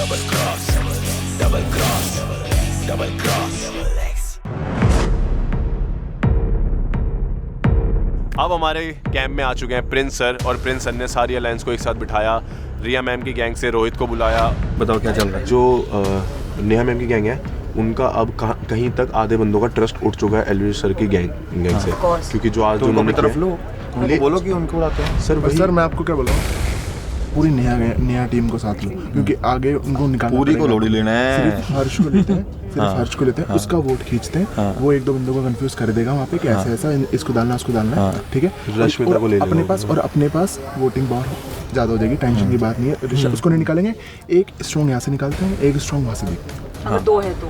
अब हमारे कैंप में आ चुके हैं प्रिंस सर, और प्रिंस सर ने सारी अलायंस को एक साथ बिठाया। रिया मैम की गैंग से रोहित को बुलाया। बताओ क्या चल रहा है। जो नेहा मैम की गैंग है उनका अब कहीं तक आधे बंदों का ट्रस्ट उठ चुका है एलविश सर की गैंग से, क्योंकि जो आज तो जो उन्होंने तरफ लो, उनको बोलो कि उनको उड़ाते हैं। सर मैं आपको क्या बोला, पूरी नया टीम को साथ लो, क्योंकि आगे उनको निकालना पूरी को लोड़ी लेना है। सिर्फ हर्ष को लेते हैं, हर्ष को लेते हैं, उसका वोट खींचते हैं, वो एक दो बंदों को कंफ्यूज कर देगा वहाँ पे कि ऐसा इसको डालना उसको डालना है, ठीक है। रश्मिता को ले अपने पास वोटिंग पावर ज़्यादा हो जाएगी, टेंशन की बात नहीं है। उसको नहीं निकालेंगे, एक स्ट्रॉन्ग यहाँ से निकालते हैं, एक स्ट्रॉन्ग वहाँ से देखते हैं। अगर दो है तो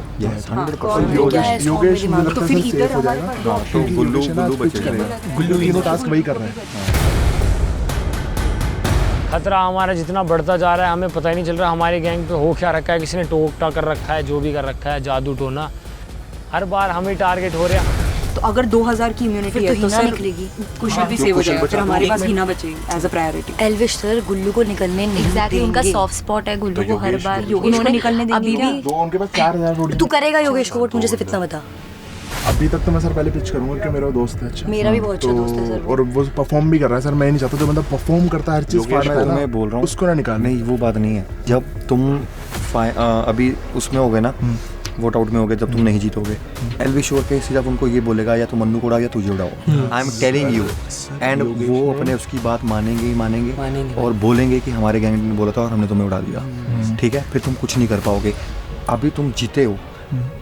योगेश मुझे लगता है सेफ हो जाएगा, क्योंकि गुल्लू तीनों टास्क वही कर रहे हैं। खतरा हमारा जितना बढ़ता जा रहा है हमें पता ही नहीं चल रहा हमारी गैंग पे हो क्या रखा है। किसी ने टोकटा कर रखा है, जो भी कर रखा है, जादू टोना, हर बार हमें टारगेट हो रहा है। तो अगर 2000 की इम्यूनिटी है तो सर निकलेगी, कुछ भी सेव हो जाएगा, फिर हमारे पास हीना बचेगी as a priority. Elvish sir Gullu को निकलने नहीं देंगे। उनका सॉफ्ट स्पॉट है गुल्लू को हर बार। योगेश को निकलने देंगे अभी क्या? भी उनके पास 4000 वोट। तू करेगा योगेश को वोट, मुझे सिर्फ इतना बता। अभी तक तो मैं सर पहले पिच करूंगा कि मेरा दोस्त है अच्छा, मेरा भी बहुत अच्छा दोस्त है सर, और वो परफॉर्म भी कर रहा है सर। मैं नहीं चाहता जो बंदा परफॉर्म करता है, हर चीज फाड़ रहा है, मैं बोल रहा हूँ उसको ना निकाल। नहीं, वो बात नहीं है। जब तुम अभी उसमें हो गए ना, वोट आउट में हो गए, जब तुम नहीं जीतोगे, एलविश और के सिर्फ उनको ये बोलेगा या तो मन्नू को उड़ाओ या तुझे उड़ाओ। I am telling you, and वो अपने उसकी बात मानेंगे ही मानेंगे और बोलेंगे कि हमारे गैंग ने बोला था और हमने तुम्हें उड़ा दिया, ठीक है। फिर तुम कुछ नहीं कर पाओगे। अभी तुम जीते हो,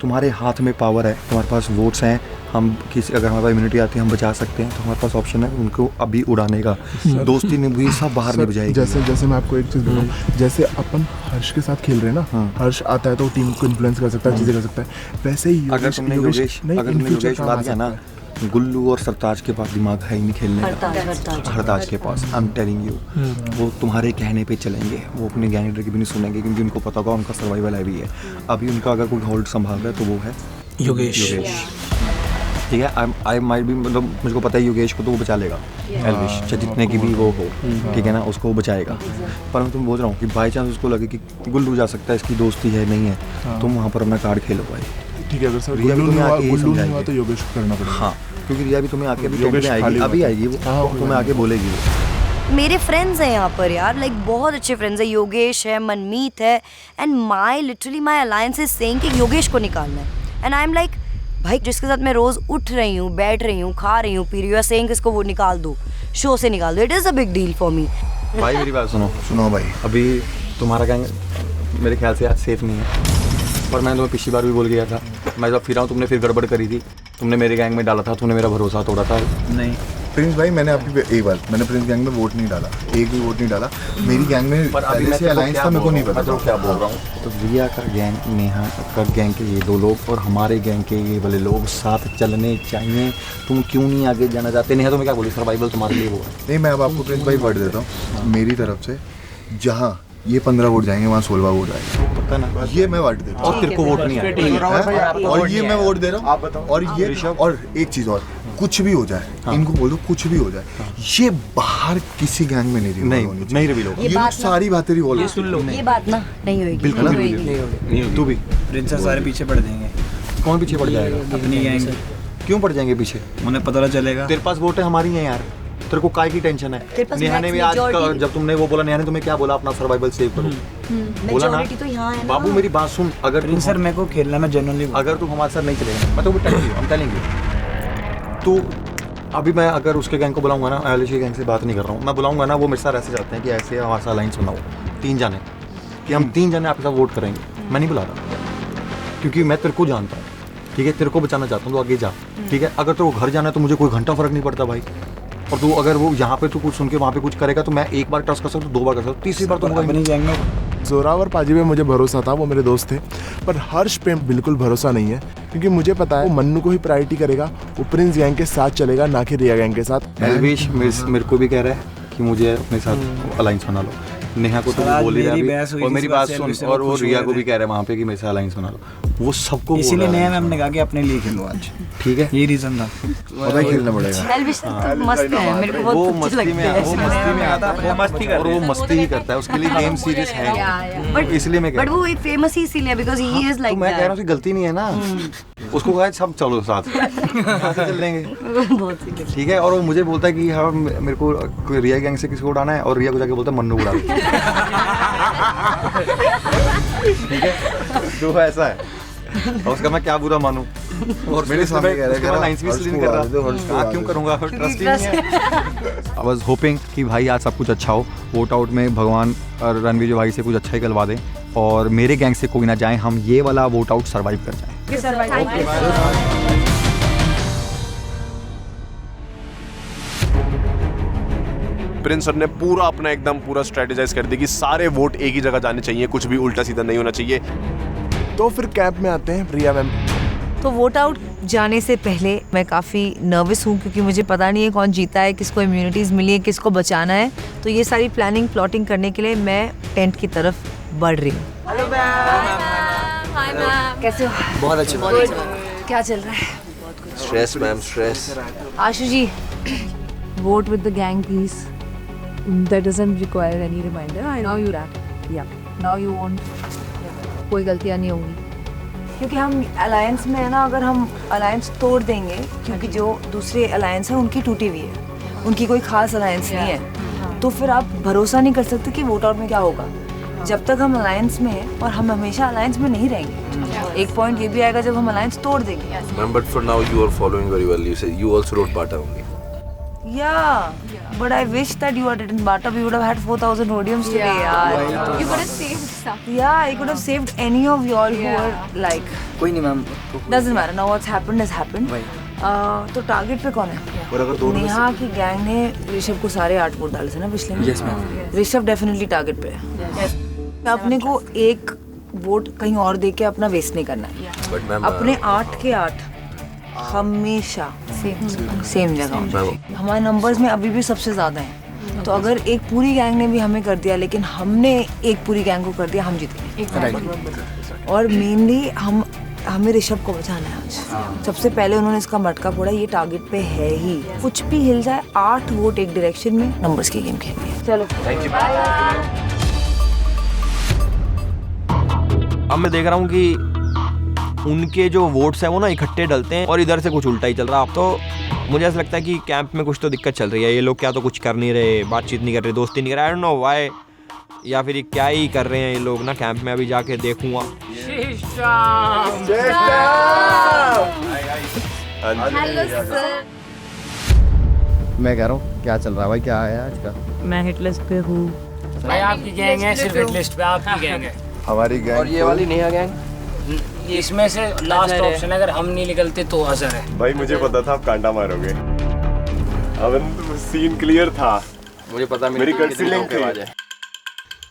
तुम्हारे हाथ में पावर है, तुम्हारे पास वोट्स हैं। हम किसी अगर हमारे पास इम्यूनिटी आती है हम बचा सकते हैं, तो हमारे पास ऑप्शन है उनको अभी उड़ाने का। दोस्ती निभाई सब बाहर नहीं बजाएगी। जैसे मैं आपको एक चीज़ बताऊँ, जैसे अपन हर्ष के साथ खेल रहे हैं ना, हर्ष आता है तो टीम को इन्फ्लुएंस कर सकता है, चीज़ें कर सकता है। वैसे ही अगर तुमने योगेश उड़ा दिया ना, गुल्लू और सरताज के पास दिमाग है ही नहीं खेलने का। हरताज के पास, आई एम टेलिंग यू, वो तुम्हारे कहने पे चलेंगे, वो अपने गैंग लीडर की भी नहीं सुनेंगे, क्योंकि उनको पता होगा उनका सर्वाइवल है भी है। अभी उनका अगर कोई होल्ड संभाल रहा है तो वो है योगेश, ठीक है। आई माइट भी, मतलब मुझको पता है योगेश को तो वो बचा लेगा, एलविश चाहे जितने की भी वो हो, ठीक है ना, उसको वो बचाएगा। पर मैं तुम बोल रहा हूँ कि बाई चांस उसको लगे कि गुल्लू जा सकता है, इसकी दोस्ती है नहीं है, तुम वहाँ पर अपना कार्ड खेलो भाई, ठीक है। अगर सर रिया भी तुम्हें आके समझाएगी तो योगेश को करना पड़ेगा। हाँ, क्योंकि रिया भी तुम्हें आके अभी आएगी वो तुम्हें आके बोलेगी वो। मेरे फ्रेंड्स हैं यहाँ पर यार, लाइक बहुत अच्छे फ्रेंड्स हैं। योगेश है, मनमीत है, and literally my alliance is saying कि योगेश को निकालना है। एंड आई एम लाइक, भाई जिसके साथ मैं रोज उठ रही हूँ, बैठ रही हूँ, खा रही हूँ, पी रही हूँ, सेइंग इसको वो निकाल दो, शो से निकाल दो, it is a big deal for me. भाई मेरी बात सुनो भाई, अभी तुम्हारा गैंग मेरे ख्याल से आज सेफ नहीं है। पर मैं तुम्हें पिछली बार भी बोल गया था, मैं जब फिर आऊँ तुमने फिर गड़बड़ करी थी, तुमने मेरे गैंग में डाला था, तुमने मेरा भरोसा तोड़ा था। नहीं प्रिंस भाई, मैंने आपकी एक बार मैंने प्रिंस गैंग में वोट नहीं डाला, एक भी वोट नहीं डाला। मेरी गैंग में पहले से अलायंस था, मेरे को नहीं पता क्या बोल रहा हूँ। तो रिया का गैंग, नेहा का गैंग के ये दो लोग और हमारे गैंग के ये वाले लोग साथ चलने चाहिए। तुम क्यों नहीं आगे जाना चाहते? नेहा तुम्हें क्या बोली, सर्वाइवल तुम्हारे लिए वो है। नहीं, मैं अब आपको प्रिंस भाई वर्ड देता हूँ मेरी तरफ से, जहाँ ये 15 वोट जाएंगे वहाँ 16 वोट आएंगे, पता ना, ये मैं वोट दे रहा हूँ। और तेरे को वोट नहीं आया, और ये मैं वोट दे रहा हूँ, आप बताओ। और ये और एक चीज़ और, कुछ भी हो जाए, इनको बोल दो कुछ भी हो जाए, ये बाहर किसी गैंग में नहीं रिवील होगा। ये सारी बातें रिवॉल्व, ये सुन लो, ये बात ना नहीं होगी, बिल्कुल नहीं होगी। तू भी प्रिंसेस सारे पीछे पड़ जाएंगे। कौन पीछे पड़ जाएगा? अपनी गैंग। क्यों पड़ जाएंगे पीछे? उन्हें पता चलेगा। तेरे पास वोट है, हमारी है यार, तेरे को काय की टेंशन है? नेहा ने भी आज जब तुमने वो बोला, नेहा ने तुम्हें क्या बोला, अपना सर्वाइवल सेव करो, बोला ना। तो यहाँ है बाबू मेरी बात सुन, अगर सर मेरे को खेलना में जनरली, अगर तू हमारे साथ नहीं चलेगा, मैं तो टेलिंग तू अभी मैं अगर उसके गैंग को बुलाऊंगा ना, एलविश के गैंग से बात नहीं कर रहा हूँ, मैं बुलाऊंगा ना, वो मेरे साथ ऐसे जाते हैं कि ऐसे हमारे साथ अलायंस बनाओ 3 जाने, कि हम 3 जाने आपके साथ वोट करेंगे। मैं नहीं बुला रहा, क्योंकि मैं तेरे को जानता हूँ, ठीक है, तेरे को बचाना चाहता हूँ, तो आगे जा, ठीक है। अगर तेरे को घर जाना है तो मुझे कोई घंटा फर्क नहीं पड़ता भाई। और तू अगर वो यहाँ पे तू कुछ सुन के वहाँ पे कुछ करेगा तो मैं एक बार ट्रस्ट कर सकता हूँ, 2 बार कर सकता हूँ, तीसरी बार तो अपनी गैंग में। जोरावर पाजी पे मुझे भरोसा था, वो मेरे दोस्त थे, पर हर्ष पे बिल्कुल भरोसा नहीं है, क्योंकि मुझे पता है वो मन्नू को ही प्रायोरिटी करेगा, वो प्रिंस गैंग के साथ चलेगा, ना कि रिया गैंग के साथ। एलविश मेरे को भी कह रहा है कि मुझे अपने साथ अलायंस बना लो, नेहा को तो सर, बोल ही रहा मेरी अभी, बहस हुई और थी मेरी इस बात बात से, सुन, अभी और से वो खुश रिया हो को रहे भी कह रहे हैं वहाँ पे कि मेरे से अलायंस बना लो, वो सबको बोल इसीलिए रहा है। नया मैम ने कहा कि अपने लिए खेलो आज, ठीक है, यही रीजन था। पता ही खेलना पड़ेगा। एल्विश तो मस्त है, मेरे को वो बहुत अच्छे मस्ती में लगते वो हैं। मस्ती में आता है, और वो मस्ती ही करता है, उसके लिए गेम सीरियस है नहीं। बट इसलिए मैं कह बट रहा हूँ, वो फेमस ही इसीलिए बिकॉज ही इज तो लाइक मैं कह रहा हूँ उसकी गलती नहीं है ना, उसको कहा सब चलो साथ यहाँ से चल लेंगे, बहुत सी ठीक है। और वो मुझे बोलता है कि हाँ मेरे को कोई रिया गैंग से किसी को उड़ाना है, और रिया को जाके बोलता है मन्नू उड़ा दे। ठीक है, तो ऐसा है, और उसका मैं क्या बुरा मानूं, और मेरे सामने कह रहा है लाइंस भी इसलिए नहीं कर रहा, हाँ क्यों करूंगा, ट्रस्ट ही नहीं है। आई वाज होपिंग कि भाई आज सब कुछ अच्छा हो, वोट आउट में भगवान और रणवीर भाई से कुछ अच्छा ही करवा दें, और मेरे गैंग से कोई ना जाए, हम ये वाला वोट आउट सर्वाइव कर जाएं। प्रिंस सर ने पूरा अपना एकदम पूरा स्ट्रेटेजाइज कर दिया कि सारे वोट एक ही जगह जाने चाहिए, कुछ भी उल्टा सीधा नहीं होना चाहिए। तो फिर कैंप में आते हैं रिया मैम। तो वोट आउट जाने से पहले मैं काफ़ी नर्वस हूँ, क्योंकि मुझे पता नहीं है कौन जीता है, किसको इम्यूनिटीज़ मिली है, किसको बचाना है। तो ये सारी प्लानिंग प्लॉटिंग करने के लिए मैं टेंट की तरफ बढ़ रही हूँ। कैसे हो? बहुत अच्छे। क्या चल रहा है? Stress ma'am, stress. Ashu ji, vote with the gang please. That doesn't require any reminder. I know you that. Yeah. Now you won't. कोई गलतियाँ नहीं होंगी, क्योंकि हम अलायंस में है ना, अगर हम अलायंस तोड़ देंगे, क्योंकि जो दूसरे अलायंस है उनकी टूटी हुई है, उनकी कोई खास अलायंस नहीं है, तो फिर आप भरोसा नहीं कर सकते कि वोट आउट में क्या होगा। जब तक हम अलायंस में हैं, और हम हमेशा अलायंस में नहीं रहेंगे, एक पॉइंट ये भी आएगा जब हम अलायंस तोड़ देंगे। Ma'am but for now you are following very well, you say you also रोड बाटा होंगे। Yeah, but I wish that you had written Bata. We would have had 4,000 podiums today. Yeah. You could have saved stuff. Yeah, I could have saved any of y'all who were like. कोई नहीं ma'am, Doesn't matter. Now what's happened has happened. तो target पे कौन है? नेहा की gang ने ऋषभ को सारे 8 वोट डाले थे ना पिछले में? Yes, ma'am. Rishabh definitely target पे है। अपने को एक वोट कहीं और दे के अपना वेस्ट नहीं करना है। बट मैम अपने 8 के 8 हमेशा सेम जगह। हमारे नंबर्स में अभी भी सबसे ज़्यादा हैं, तो अगर एक पूरी गैंग ने भी हमें कर दिया, लेकिन हमने एक पूरी गैंग को कर दिया, हम जीते। और मेनली हमें ऋषभ को बचाना है आज। सबसे पहले उन्होंने इसका मटका फोड़ा, ये टारगेट पे है ही, कुछ भी हिल जाए 8 वोट एक डायरेक्शन में, नंबर्स की गेम खेलनी है। चलो अब मैं देख रहा हूँ कि उनके जो वोट्स हैं वो ना इकट्ठे डलते हैं, और इधर से कुछ उल्टा ही चल रहा है। अब तो मुझे ऐसा लगता है कि कैंप में कुछ तो दिक्कत चल रही है, ये लोग क्या तो कुछ कर नहीं रहे, बातचीत नहीं कर रहे, दोस्ती नहीं कर रहे, आई डोंट नो व्हाई, या फिर ये क्या ही कर रहे हैं ये लोग ना। कैंप में अभी जाके देखूंगा। मैं कह रहा हूँ क्या चल रहा है भाई, क्या है आज का? मैं हिट लिस्ट पे हूँ भाई, आपकी गैंग है, सिर्फ हिट लिस्ट पे आपकी गैंग है। हमारी गैंग और ये वाली नेहा गैंग, इसमें से लास्ट ऑप्शन, अगर हम नहीं निकलते तो असर है। भाई मुझे पता था आप कांटा मारोगे, अब सीन क्लियर था, मुझे पता मेरी गट फीलिंग थी।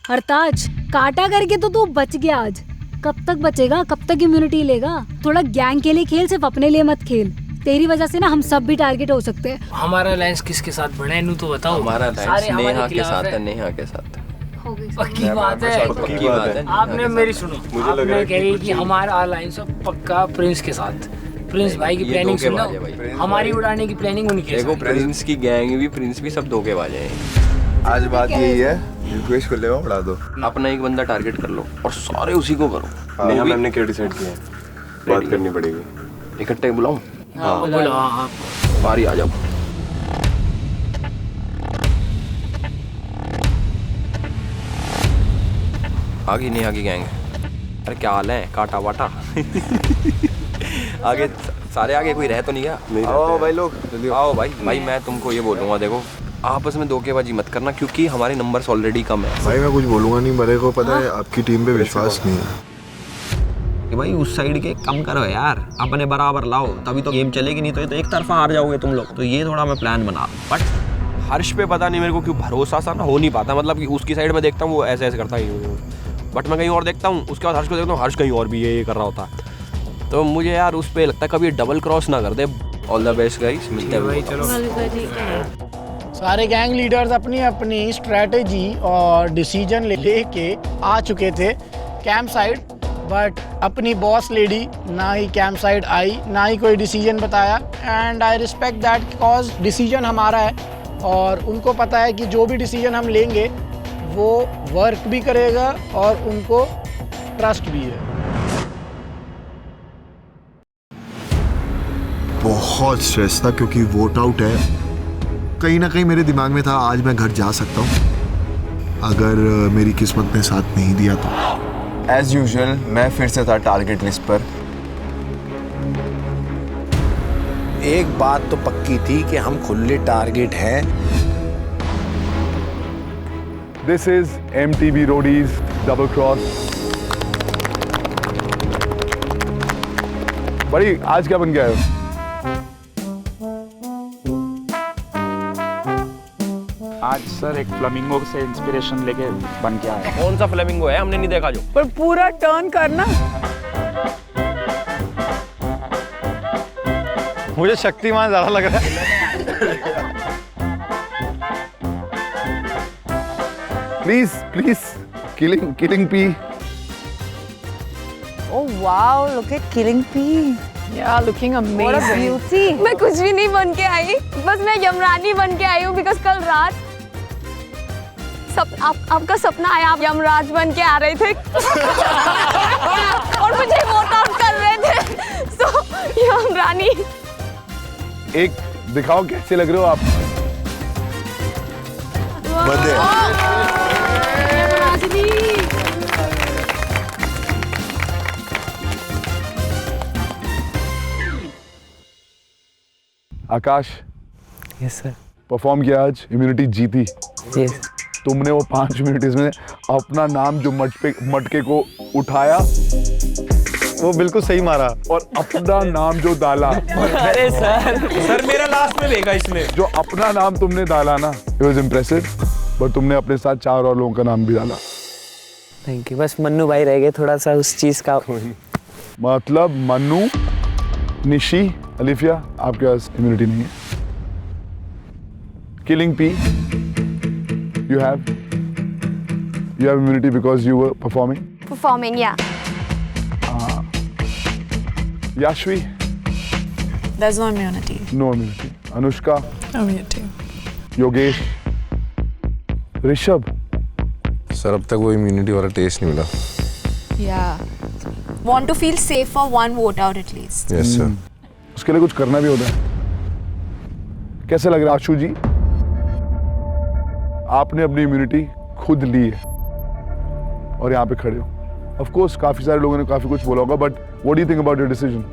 हरताज, काटा करके तो तू बच गया आज। कब तक बचेगा, कब तक इम्यूनिटी लेगा? थोड़ा गैंग के लिए खेल, सिर्फ अपने लिए मत खेल। तेरी वजह से ना हम सब भी टारगेट हो सकते हैं। हमारा अलायंस किसके साथ बना है, नू तो बताओ। हमारा अलायंस नेहा के साथ है, नेहा के साथ। पक्की बात है, पक्की बात है। आपने मेरी सुनो, आपने कही कि हमारा अलायंस पक्का प्रिंस के साथ। प्रिंस भाई की प्लानिंग सुनो, हमारी उड़ाने की प्लानिंग उनकी। देखो प्रिंस की गैंग भी, प्रिंस भी सब धोखेबाज हैं। आज बात यही है, योगेश को ले आओ, उड़ा दो। अपना एक बंदा टारगेट कर लो और सारे उसी को करो। नेहा मैम ने क्या डिसाइड किया है? बात करनी पड़ेगी। इकट्ठे बुलाऊं? हाँ बोलो, हाँ बारी आ जाओ। आगे नेहा की गैंग। अरे क्या हाल है, काटा वाटा। आगे सारे आगे, कोई रह तो नहीं गया? आओ भाई लोग, आओ भाई मैं तुमको ये बोलूँगा, देखो आपस में धोखेबाजी मत करना, क्योंकि हमारे नंबर्स ऑलरेडी कम है। भाई मैं कुछ बोलूंगा नहीं, मेरे को पता है आपकी टीम पे विश्वास नहीं है। कि भाई उस साइड के कम करो यार, अपने बराबर लाओ, तभी तो गेम चलेगी, नहीं तो ये तो एक तरफा हार जाओगे तुम लोग। तो ये थोड़ा मैं प्लान बना, बट हर्ष पे पता नहीं मेरे को क्यों भरोसा सा ना हो नहीं पाता। मतलब कि उसकी साइड में देखता हूँ वो ऐसे ऐसे करता है, बट मैं कहीं और देखता हूँ, उसके बाद हर्ष को देखता हूँ, हर्ष कहीं और भी ये कर रहा होता है। तो मुझे यार उस पर लगता है कभी डबल क्रॉस ना कर दे। ऑल द बेस्ट गाइस, मिलते हैं। सारे गैंग लीडर्स अपनी अपनी स्ट्रेटजी और डिसीजन लेके आ चुके थे कैंप साइड, बट अपनी बॉस लेडी ना ही कैंप साइड आई, ना ही कोई डिसीजन बताया। And I respect that because decision हमारा है और उनको पता है कि जो भी डिसीजन हम लेंगे वो वर्क भी करेगा और उनको ट्रस्ट भी है। बहुत स्ट्रेस था क्योंकि वोट आउट है। कहीं ना कहीं मेरे दिमाग में था आज मैं घर जा सकता हूँ अगर मेरी किस्मत ने साथ नहीं दिया तो। एज यूजुअल मैं फिर से था टारगेट लिस्ट पर। एक बात तो पक्की थी कि हम खुले टारगेट हैं। This is MTV Roadies Double Cross। बड़ी आज क्या बन गया है? आज सर एक फ्लेमिंगो से इंस्पिरेशन लेके बन के आया। कौन सा फ्लेमिंगो है? हमने नहीं देखा जो। पर पूरा टर्न करना। मुझे शक्तिमान ज्यादा लग रहा है। Please killing P. Oh wow, look at Killing P. Yeah, looking amazing. What a beauty. मैं कुछ भी नहीं बन के आई, बस मैं यमरानी बन के आई हूँ बिकॉज कल रात आपका सपना आया, आप यमराज बन के आ रहे थे और मुझे वोट आउट कर रहे थे। सो यमरानी। एक दिखाओ कैसे लग रहे हो आप। आकाश। Yes sir. परफॉर्म किया आज, इम्यूनिटी जीती। यस। तुमने वो 5 मिनट में अपना नाम जो मटके को उठाया वो बिल्कुल सही मारा और अपना नाम जो डाला। अरे सर मेरा लास्ट में लेगा इसमें। जो अपना नाम तुमने डाला ना, it was impressive, बट तुमने अपने साथ 4 और लोगों का नाम भी डाला। Thank you. बस मन्नू भाई रह गए थोड़ा सा उस चीज का। मतलब मन्नू, निशी, अलिफिया, आपके पास इम्यूनिटी नहीं है। Killing P, you have immunity because you were performing. Performing, yeah. Yashvi. There's no immunity. No immunity. Anushka. Immunity. Yogesh, Rishabh. Sir अब तक वो इम्यूनिटी वाला टेस्ट नहीं मिला। Yeah. Want to feel safe for one vote out at least. Yes sir. उसके लिए कुछ करना भी होता है। कैसे लग रहा है आशु जी? आपने अपनी इम्यूनिटी खुद ली है और यहाँ पे खड़े हो। Of course, काफी सारे लोगों ने काफी कुछ बोला होगा, but what do you think about your decision?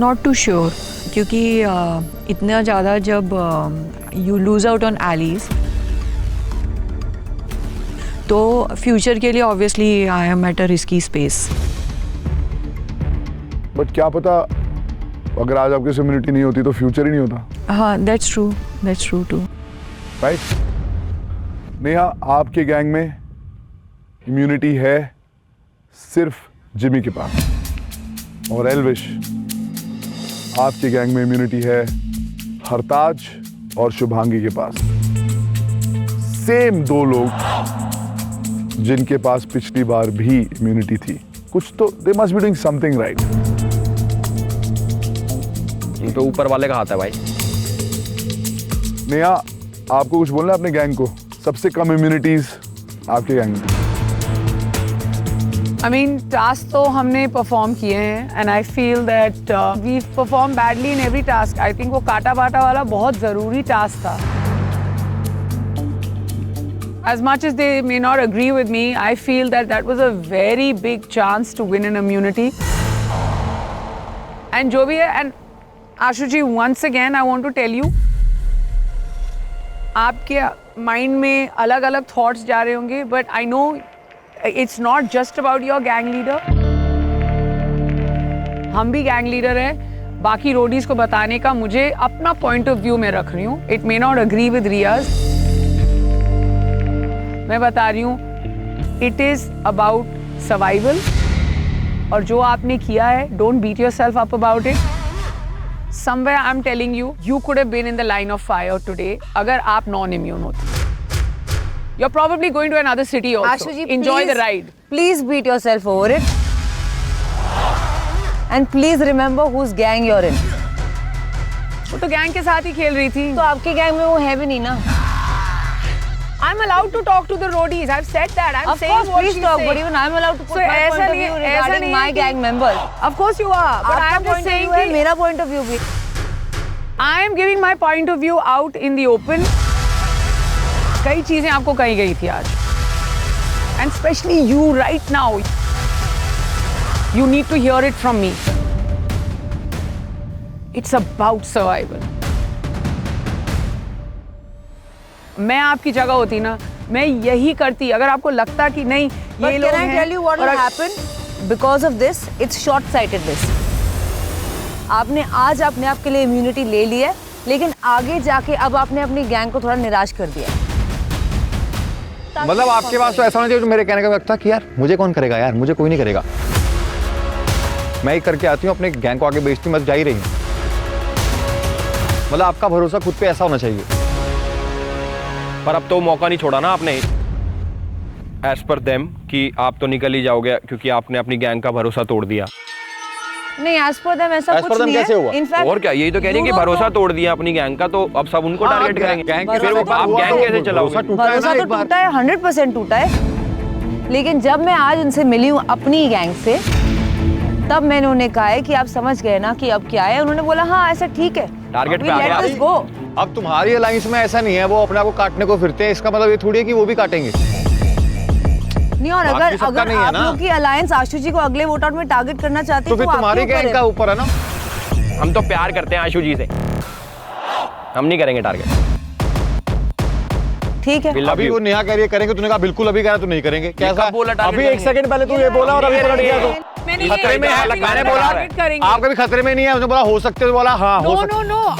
Not too sure, क्योंकि इतना ज़्यादा जब you lose out on allies, तो फ्यूचर के लिए obviously I am at a risky space. But क्या पता अगर आज आपके से इम्यूनिटी नहीं होती तो फ्यूचर ही नहीं होता। हाँ, that's true too. Right? Neha, आपके गैंग में इम्यूनिटी है सिर्फ जिमी के पास और एल्विश, आपके गैंग में इम्यूनिटी है हरताज और शुभांगी के पास। सेम 2 लोग जिनके पास पिछली बार भी इम्यूनिटी थी। कुछ तो they must be doing something right. ये तो ऊपर वाले का हाथ है भाई। नेहा, आपको कुछ बोलना है अपने गैंग को? सबसे कम इम्यूनिटीज आपके गैंग में। I mean, टास्क तो हमने परफॉर्म किए हैं and I feel that we perform badly in every task. I think वो काटा बाटा वाला बहुत ज़रूरी टास्क था। As much as they may not agree with me, I feel that that was a very big chance to win an immunity. And जो भी है, and Ashu ji, once again I want to tell you, आपके mind में अलग अलग thoughts जा रहे होंगे, but I know it's not just about your gang leader. हम भी गैंग लीडर है। बाकी रोडीज को बताने का मुझे अपना पॉइंट ऑफ व्यू में रख रही हूँ। It may not agree with Riyaz. मैं बता रही हूँ इट इज अबाउट सर्वाइवल। और जो आपने किया है, don't beat yourself up about it. somewhere I'm telling you, you could have been in the line of fire today अगर आप non-immune होते. You're probably going to another city also. Ashu ji, enjoy please, the ride. Please beat yourself over it. And please remember whose gang you're in. वो तो gang के साथ ही खेल रही थी. तो आपके गैंग में वो है भी नहीं ना. I'm allowed to talk to the roadies. I've said that. I'm of saying course, what please she's talk, saying. but even I'm allowed to put So my point ऐसा of नहीं view है, ऐसा regarding नहीं my है कि- gang members. Of course you are. But आपका I'm just point of saying view है, कि मेरा point of view भी. I am giving my point of view out in the open. कई चीजें आपको कही गई थी आज. And especially you right now. You need to hear it from me. It's about survival. मैं आपकी जगह होती ना, मैं यही करती. अगर आपको लगता कि नहीं ये लोग But can I tell you what will happen? Because of this, it's short-sightedness. आपने आज अपने आप के लिए इम्यूनिटी ले ली है, लेकिन आगे जाके अब आपने अपनी गैंग को थोड़ा निराश कर दिया. मतलब आपके पास तो ऐसा होना चाहिए. तो मेरे कहने का वक्त था कि यार मुझे कौन करेगा, यार मुझे कोई नहीं करेगा. मैं ही करके आती हूँ, अपने गैंग को आगे बेचती हूँ, मैं जा ही रही हूँ. मतलब आपका भरोसा खुद पे ऐसा होना चाहिए. पर अब तो मौका नहीं छोड़ा ना आपने. एज पर देम कि आप तो निकल ही जाओगे क्योंकि आपने अपनी गैंग का भरोसा तोड़ दिया. नहीं, as per them ऐसा As कुछ per them नहीं कैसे है. हुआ? In fact, और क्या, यही तो कह रही है कि भरोसा तोड़ दिया अपनी गैंग का, तो अब सब उनको टारगेट करेंगे. फिर वो आप गैंग कैसे चलाओगे? भरोसा तो टूटा है, 100% टूटा है. लेकिन जब मैं आज उनसे मिली हूँ अपनी गैंग से, तब मैंने उन्हें कहा है कि आप समझ गए ना कि अब क्या है. उन्होंने बोला हाँ ऐसा ठीक है, टारगेट पे आ let us go. अब तुम्हारी अलायंस में ऐसा नहीं है, वो अपने आप को काटने को फिरते हैं. इसका मतलब ये थोड़ी है कि वो भी काटेंगे. नहीं, और बाकी सबका अगर नहीं है आप ना. लोग की अलायंस आशु जी को अगले वोट आउट में टारगेट करना चाहती तो है फिर तुम्हारी गैंग का ऊपर है ना. हम तो प्यार करते हैं आशु जी से, हम नहीं करेंगे टारगेट. ठीक है. अभी वो नेहा कह रही है करेंगे, तूने कहा बिल्कुल अभी कह रहा, तू नहीं करेंगे. कैसा बोला अभी 1 सेकंड पहले तू ये बोला और अभी पलट गया. तो खतरे में है. मैंने बोला आप कभी खतरे में नहीं है. उसने बोला हो सकते, तो बोला हाँ हो सकते. No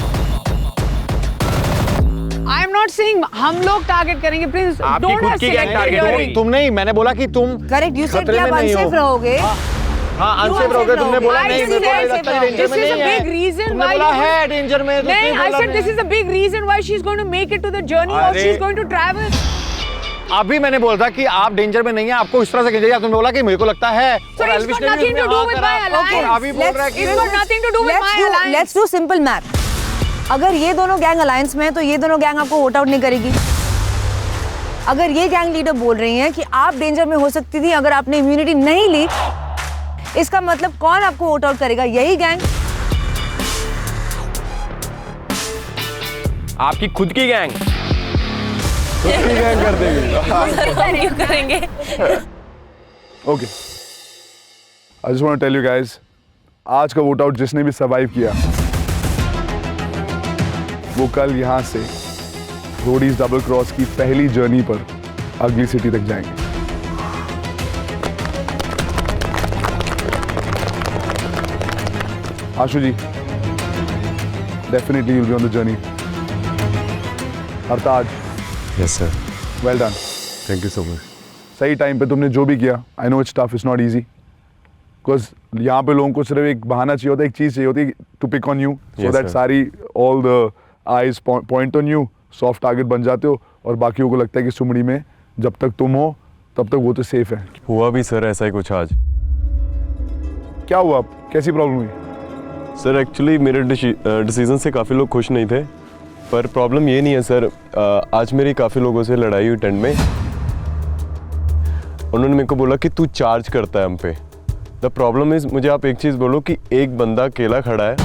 I am not saying हम लोग टारगेट करेंगे. प्रिंस आपकी खुद की गैंग टारगेट होगी. तुम नहीं, मैंने बोला कि तुम करेक्ट. यू सेड कि खतरे आप में नहीं हो. अनसेफ रहोगे. हाँ अनसेफ रहोगे. तुमने बोला नहीं, मेरे को लगता है डेंजर This में is a नहीं है. big reason तुमने why बोला you- है डेंजर में. नहीं, I said this is a big reason why she's going to make it to the journey or अरे- she's going to travel. अभी मैंने बोला था कि आप डेंजर में नहीं है, आपको इस तरह से कीजिए. तुमने बोला कि मेरे को लगता है. So it's got nothing to do with my alliance. अभी बोल रहा है कि It's got nothing to do with my alliance. Let's do simple math. अगर ये दोनों गैंग अलायंस में है तो ये दोनों गैंग आपको वोट आउट नहीं करेगी. अगर ये गैंग लीडर बोल रही हैं कि आप डेंजर में हो सकती थी अगर आपने इम्यूनिटी नहीं ली, इसका मतलब कौन आपको वोट आउट करेगा? यही गैंग. आपकी खुद की गैंग. खुद की गैंग कर देगी. करेंगे. Okay, I just want to tell you guys, आज का वोट आउट जिसने भी सर्वाइव किया वो कल यहाँ से रोडीज डबल क्रॉस की पहली जर्नी पर अगली सिटी तक जाएंगे. Ashu ji, definitely you will be on the journey. Hartaj, yes sir. Well done. Thank you so much. सही टाइम पे तुमने जो भी किया. I know it's tough, it's not easy, because यहाँ पे लोगों को सिर्फ एक बहाना चाहिए होता है, एक चीज़ चाहिए होती है to pick on you, so that सारी all the eyes point on you, soft target बन जाते हो और बाकियों को लगता है कि सुमड़ी में जब तक तुम हो तब तक वो तो सेफ है. हुआ भी सर ऐसा ही कुछ आज. क्या हुआ, कैसी प्रॉब्लम हुई? सर एक्चुअली मेरे डिसीजन से काफ़ी लोग खुश नहीं थे, पर प्रॉब्लम ये नहीं है सर. आज मेरी काफ़ी लोगों से लड़ाई हुई टेंट में. उन्होंने मेरे को बोला कि तू चार्ज करता है हम पे. द प्रॉब्लम इज, मुझे आप एक चीज़ बोलो कि एक बंदा अकेला खड़ा है,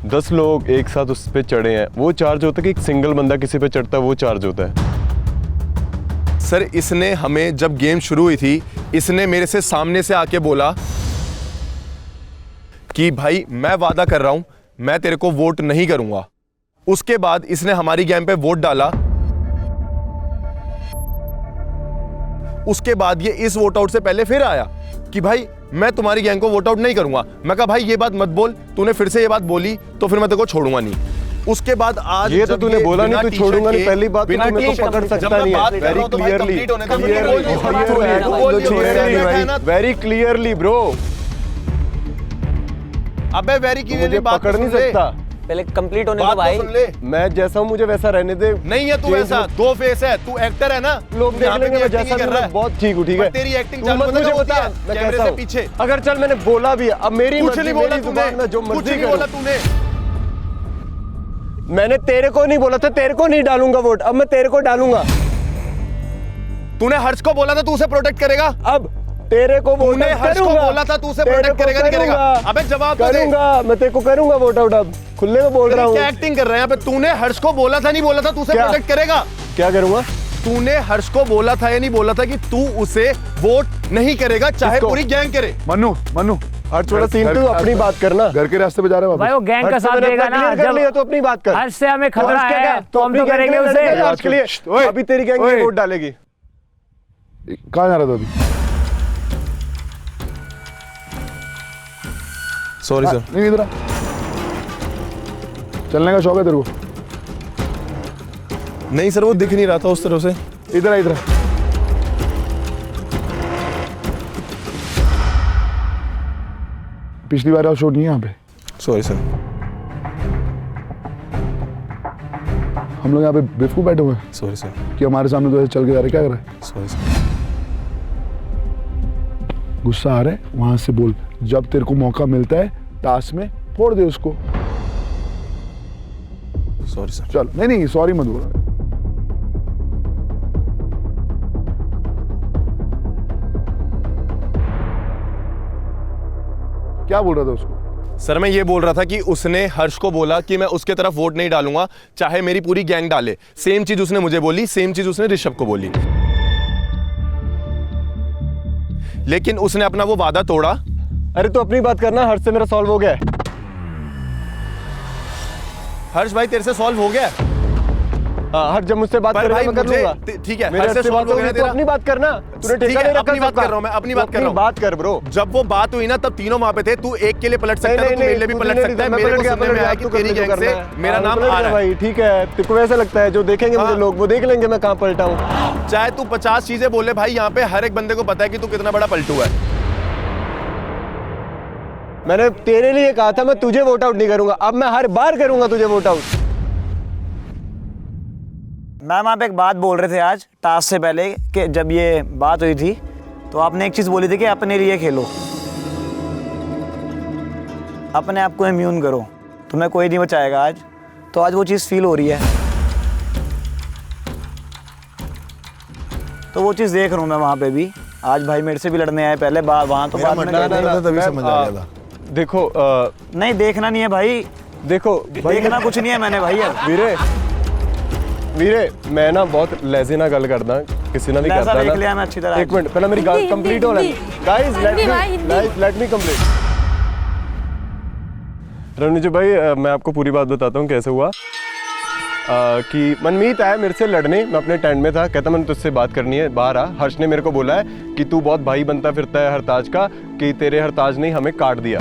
10 लोग एक साथ उस पे चढ़े हैं. वो चार्ज होता है कि एक सिंगल बंदा किसी पे चढ़ता है, वो चार्ज होता है. सर इसने हमें, जब गेम शुरू हुई थी, इसने मेरे से सामने से आके बोला कि भाई मैं वादा कर रहा हूं मैं तेरे को वोट नहीं करूंगा. उसके बाद इसने हमारी गेम पे वोट डाला. उसके बाद ये इस वोट आउट से पहले फिर आया कि भाई मैं तुम्हारी गैंग को वोट आउट नहीं करूंगा. मैं कहा भाई ये बात मत बोल, तूने फिर से ये बात बोली तो फिर मैं तेरे को छोड़ूंगा नहीं. उसके बाद आज ये तो तूने बोला नहीं तू छोड़ूंगा नहीं, पहली बात तो मैं तो पकड़ सकता नहीं है. Very clearly bro. अबे वेरी तू मुझे पकड़ नहीं सकता। पहले कंप्लीट होने बात दो तो भाई। सुन ले। मैं जैसा हूँ मुझे वैसा रहने दे। नहीं है तू वैसा, दो फेस है, तू एक्टर है ना, लोग तू देख यहाँ पे लेंगे भी मैं acting ही जैसा कर रहा हूँ, है। बहुत ठीक हूँ, ठीक है। पर तेरी एक्टिंग तू मत मुझे बता मैं कैमरे कैसा से हूँ। पीछे। अगर चल मैंने बोला भी है, अब मेरी कुछ मर्जी, नहीं बोला मेरी तूने, जुबान, मैं जो कुछ मर्जी नहीं करूँ। बोला तूने। मैंने तेरे को नहीं बोला था, तेरे को नहीं डालूंगा वोट, अब मैं तेरे को डालूंगा। तूने हर्ष को बोला था तू उसे प्रोटेक्ट करेगा। अब तेरे को वोट तूने हर्ष को बोला था तू उसे प्रोटेक्ट करेगा नहीं करेगा। अबे जवाब तो दे। करूंगा, मैं तेरे को करूंगा वोट आउट। अब खुले में बोल रहा हूँ। क्या एक्टिंग कर रहा है यहाँ पे? तूने हर्ष को बोला था नहीं बोला था तू उसे प्रोटेक्ट करेगा? क्या करूंगा? तूने हर्ष को बोला था या नहीं बोला था कि तू उसे वोट नहीं करेगा चाहे पूरी गैंग करे? मन्नू हर्ष थोड़ा सीन तू अपनी बात करना। घर के रास्ते पे जा रहे हो भाई वो गैंग का साथ देगा ना, जब तो अपनी बात कर। हर्ष से हमें खतरा है तो हम अपनी तो गैंग करेंगे के लिए उसे। लड़ेगा आज के लिए। अभी तेरी गैंग में वोट डालेगी। कहाँ जा रहा था अभी? Sorry sir. नहीं इधर आ। चलने का शौक है तेरे को? नहीं सर, वो दिख नहीं रहा था उस तरह से। इधर आ, इधर आ। पिछली बार शो नहीं है यहाँ पे। Sorry sir. हम लोग यहाँ पे बेवकूफ बैठे हुए हैं सॉरी सर। कि हमारे सामने तो ऐसे चल के जा रहे, क्या कर रहे हैं? Sorry sir. गुस्सा आ रहा है वहां से बोल। जब तेरे को मौका मिलता है टास्क में फोड़ दे उसको। Sorry sir. चल नहीं सॉरी मत बोल। क्या बोल रहा था उसको? सर मैं ये बोल रहा था कि उसने हर्ष को बोला कि मैं उसके तरफ वोट नहीं डालूंगा चाहे मेरी पूरी गैंग डाले। सेम चीज उसने मुझे बोली, सेम चीज उसने ऋषभ को बोली, लेकिन उसने अपना वो वादा तोड़ा। अरे तो अपनी बात करना, हर्ष से मेरा सॉल्व हो गया है। हर्ष भाई तेरे से सॉल्व हो गया? हाँ, हर्ष जब मुझसे बात करेगा मैं कर लूंगा। ठीक है, मेरे हर्ष से सॉल्व हो गया तेरा। अपनी बात करना, तूने ठेका नहीं रखा। अपनी बात कर रहा हूं मैं, अपनी बात कर रहा हूं। बात कर ब्रो। जब वो बात हुई ना तब तीनों वहां पे थे। तू एक के लिए पलट सकता है, तू मेरे लिए भी पलट सकता है। मेरे को सुनने में आया कि तेरी गैंग से मेरा नाम आ रहा है। भाई ठीक है, तेरे को ऐसा लगता है जो देखेंगे मुझे लोग वो देख लेंगे मैं कहां पलटा हूं। चाहे तू 50 चीजें बोले भाई, यहाँ पे हर एक बंदे को पता है कि तू कितना बड़ा पलटू है। मैंने तेरे लिए कहा था मैं तुझे वोट आउट नहीं करूंगा, अब मैं हर बार करूंगा तुझे वोट आउट। मैम आप एक बात बोल रहे थे आज टास्क से पहले कि जब ये बात हुई थी तो आपने एक चीज़ बोली थी कि अपने लिए खेलो, अपने आप को इम्यून करो, तुम्हें कोई नहीं बचाएगा आज। तो आज वो चीज़ फील हो रही है, तो वो चीज़ देख रहा हूँ मैं वहाँ पे भी। आज भाई मेरे से भी लड़ने आए पहले, वहाँ तो बाद में तभी समझ आ गया था। देखो नहीं देखना नहीं है भाई, देखो देखना कुछ नहीं है मैंने भाई। वीरे मैं ना बहुत लेजी ना गल करदा, किसी ना भी करदा ना। देख लिया मैं अच्छी तरह। एक मिनट पहले मेरी गल कंप्लीट हो रही। Guys let me complete. Ranneet ji भाई मैं आपको पूरी बात बताता हूँ कैसे हुआ। कि मनमीत आया मेरे से लड़ने, मैं अपने टेंट में था, कहता मैंने तुझसे बात करनी है, बाहर आ। हर्ष ने मेरे को बोला है कि तू बहुत भाई बनता फिरता है हरताज का, कि तेरे हरताज ने हमें काट दिया।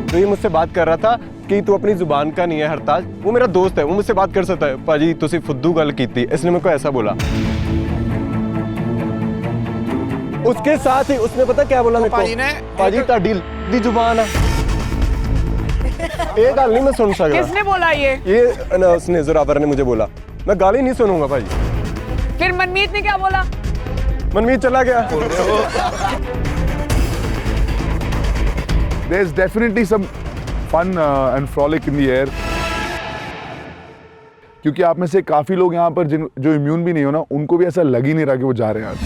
तो ये मुझसे बात कर रहा था कि तू अपनी जुबान का नहीं है हरताज, वो मेरा दोस्त है, वो मुझसे बात कर सकता है। पाजी तुसी फुद्दू गल की थी, इसने मेरे को ऐसा बोला। उसके साथ ही उसने पता क्या बोला मेरे को? पाजी ताड़ी दी जुबान है, एक गाल नहीं मैं सुन सकता। किसने बोला ये ना उसने, जोरावर ने मुझे बोला। मैं गाली नहीं सुनूंगा भाई। फिर मनमीत ने क्या बोला? मनमीत चला गया। There's definitely some fun and frolic in the air. क्योंकि आप में से काफी लोग यहाँ पर जो इम्यून भी नहीं हो ना, उनको भी ऐसा लग ही नहीं रहा कि वो जा रहे हैं आज।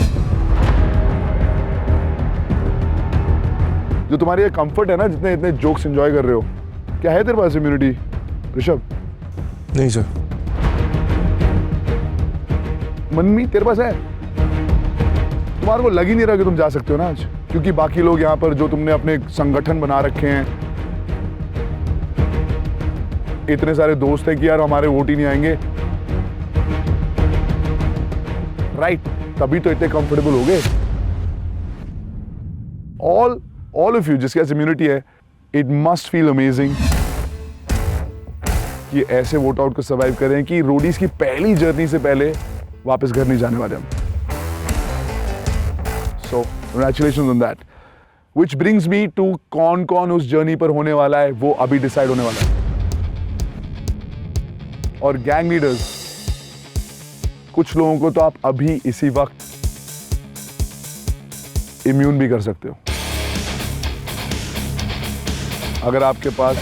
जो तुम्हारी ये कंफर्ट है ना, जितने इतने जोक्स एंजॉय कर रहे हो, क्या है तेरे पास इम्यूनिटी ऋषभ? नहीं सर। मनमीत तेरे पास है? तुम्हारे को लग ही नहीं रहा कि तुम जा सकते हो ना आज, क्योंकि बाकी लोग यहाँ पर जो तुमने अपने संगठन बना रखे हैं, इतने सारे दोस्त हैं कि यार हमारे वोट ही नहीं आएंगे, राइट? तभी तो इतने कंफर्टेबल हो गए। ऑल ऑफ यू जिसके पास इम्यूनिटी है, इट मस्ट फील अमेजिंग कि ऐसे वोट आउट को सर्वाइव करें कि रोडीज की पहली जर्नी से पहले वापस घर नहीं जाने वाले हम। So congratulations on that. Which brings me to कौन कौन उस जर्नी पर होने वाला है वो अभी डिसाइड होने वाला है। और गैंग लीडर्स, कुछ लोगों को तो आप अभी इसी वक्त इम्यून भी कर सकते हो। अगर आपके पास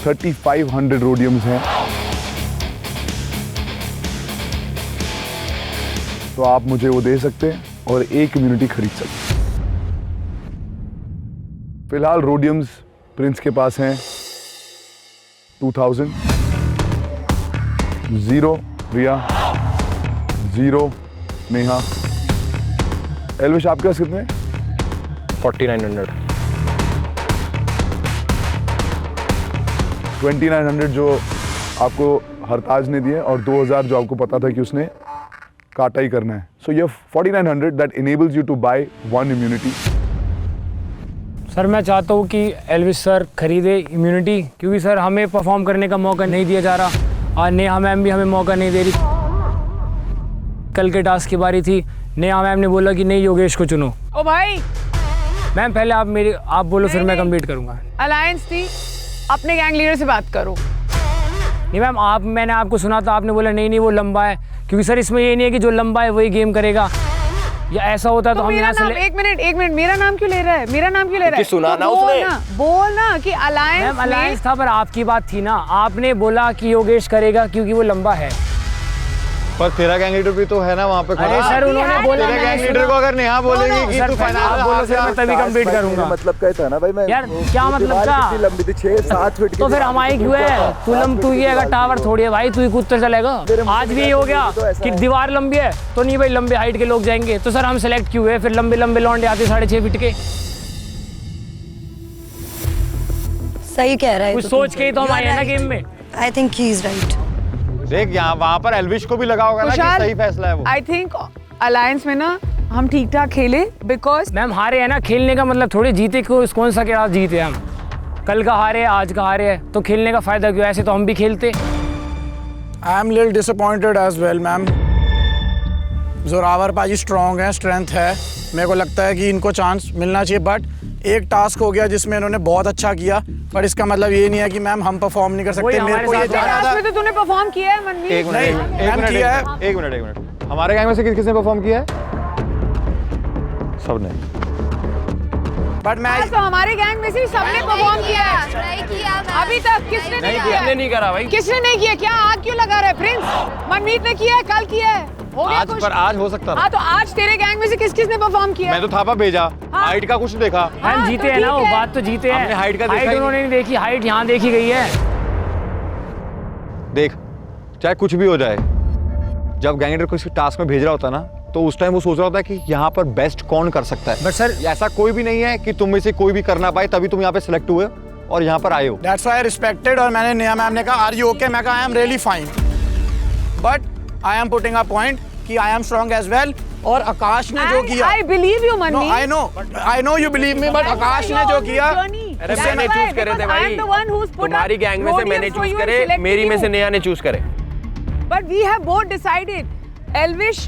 3500 रोडियम्स हैं तो आप मुझे वो दे सकते हैं और एक इम्यूनिटी खरीद सकते हैं। फिलहाल रोडियम्स प्रिंस के पास हैं 2000, 0 रिया, 0 नेहा। एल्विश आपके पास कितने? 4900। 2900 जो आपको हरताज ने दिए और 2000 जो आपको पता था कि उसने काटा ही करना है। सो ये 4900 that enables you to buy 1 immunity. Sir मैं चाहता हूँ कि एल्विश सर खरीदे इम्यूनिटी, क्योंकि सर हमें परफॉर्म करने का मौका नहीं दिया जा रहा और नेहा मैम भी हमें मौका नहीं दे रही। कल के टास्क की बारी थी, नेहा मैम ने बोला कि नहीं योगेश को चुनो। ओ भाई मैम पहले आप बोलो फिर मैं कंप्लीट करूँगा। अलायंस थी, अपने गैंग लीडर से बात करो। नहीं मैम मैंने आपको सुना था, आपने बोला नहीं वो लंबा है, क्योंकि सर इसमें ये नहीं है कि जो लंबा है वही गेम करेगा, या ऐसा होता तो हम यहाँ से एक मिनट मेरा नाम क्यों ले रहा है? मेरा नाम क्यों ले रहा है? सुना ना उसने। बोल ना कि अलायंस अलायंस था, पर आपकी बात थी ना, आपने बोला कि योगेश करेगा क्योंकि वो लंबा है। पर तेरा गैंग लीडर भी तो है ना वहाँ पे खड़ा। अरे सर उन्होंने बोला, तेरा गैंग लीडर को अगर नेहा बोलेगी कि तू फाइनल बोलो फिर मैं तभी कंप्लीट करूंगा। मतलब कहता है ना भाई मैं यार क्या मतलब क्या? लंबी थी 6-7 फीट तो फिर हमारी क्यों है? तू ये अगर टावर थोड़ी है भाई, तू ही कूदते चलेगा। आज भी ये हो गया कि दीवार लंबी है तो नहीं भाई लंबे हाइट के लोग जाएंगे, तो सर हम सेलेक्ट क्यों है? फिर लंबे लौंडे आते 6.5 फीट के। सही कह रहा है, कुछ सोच के ही तो हम आए हैं ना गेम में। I think he is right. देख यहाँ वहाँ पर एल्विश को भी लगा होगा ना कि सही फैसला है वो। आई थिंक अलायंस में ना हम ठीक ठाक खेले, बिकॉज मैम हारे है ना, खेलने का मतलब थोड़ी जीते को कौन सा क्या जीते हम। कल का हारे आज का हारे है तो खेलने का फायदा क्यों? ऐसे तो हम भी खेलते। I am little disappointed as well ma'am. Zorawar पाजी स्ट्रॉन्ग है, स्ट्रेंथ है, मेरे को लगता है कि इनको चांस मिलना चाहिए। बट एक टास्क हो गया जिसमें इन्होंने बहुत अच्छा किया, पर इसका मतलब ये नहीं है कि मैम हम परफॉर्म नहीं कर सकते। मेरे को ये टास्क में तो तूने परफॉर्म किया है मनमीत। एक मिनट हमारे गैंग में से किसने परफॉर्म किया है? सबने। बट मैं तो हमारे गैंग में से सबने परफॉर्म किया है अभी तक। किसने नहीं किया? किसने नहीं करा भाई? किसने नहीं किया? क्या आग क्यों लगा रहा है? प्रिंस मनमीत ने किया है, कल किया है, हो गया कुछ। पर आज हो सकता था। हाँ तो आज तेरे गैंग में से किसने परफॉर्म किया? मैं तो थापा भेजा, हाइट का कुछ देखा। हम जीते हैं ना, वो बात तो जीते हैं। हमने हाइट का देखा ही उन्होंने नहीं देखी, हाइट यहाँ देखी गई है। देख चाहे कुछ भी हो जाए, जब गैंग लीडर किसी टास्क में भेज रहा होता ना तो उस टाइम वो सोच रहा होता है कि यहाँ पर बेस्ट कौन कर सकता है। बट सर ऐसा कोई भी नहीं है कि तुम में से कोई भी कर ना पाए, तभी तुम यहाँ पे सिलेक्ट हुए और यहाँ पर आए हो। That's why I respected। और मैंने नेहा मैम ने कहा आर यू ओके? मैं कहा I am really fine, but I am putting a point कि I am strong as well. और आकाश ने जो किया, I believe you Manmeet. I know you believe me, but Akash ने जो किया, अरे मैंने चूज करे थे भाई, तुम्हारी गैंग में से मैंने चूज करे, मेरी में से नेहा ने चूज करे। But we have both decided. Elvish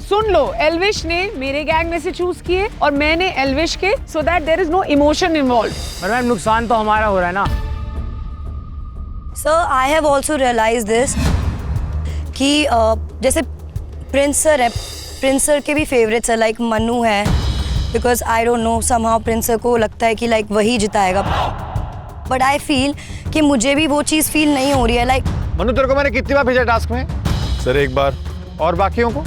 सुन लो, एल्विश ने मेरे गैंग में से चूज किए और मैंने एल्विश के, so that there is no emotion involved. पर मैम नुकसान तो हमारा हो रहा है ना। Sir I have also realise this कि जैसे प्रिंस सर है, प्रिंस सर के भी फेवरेट्स है, लाइक मनु है, because I don't know somehow Prince sir को लगता है कि लाइक वही जिताएगा। बट आई फील कि मुझे भी वो चीज़ फील नहीं हो रही है। लाइक मनु तेरे को मैंने कितनी बार भेजा टास्क में? सर एक बार। और बाकियों को?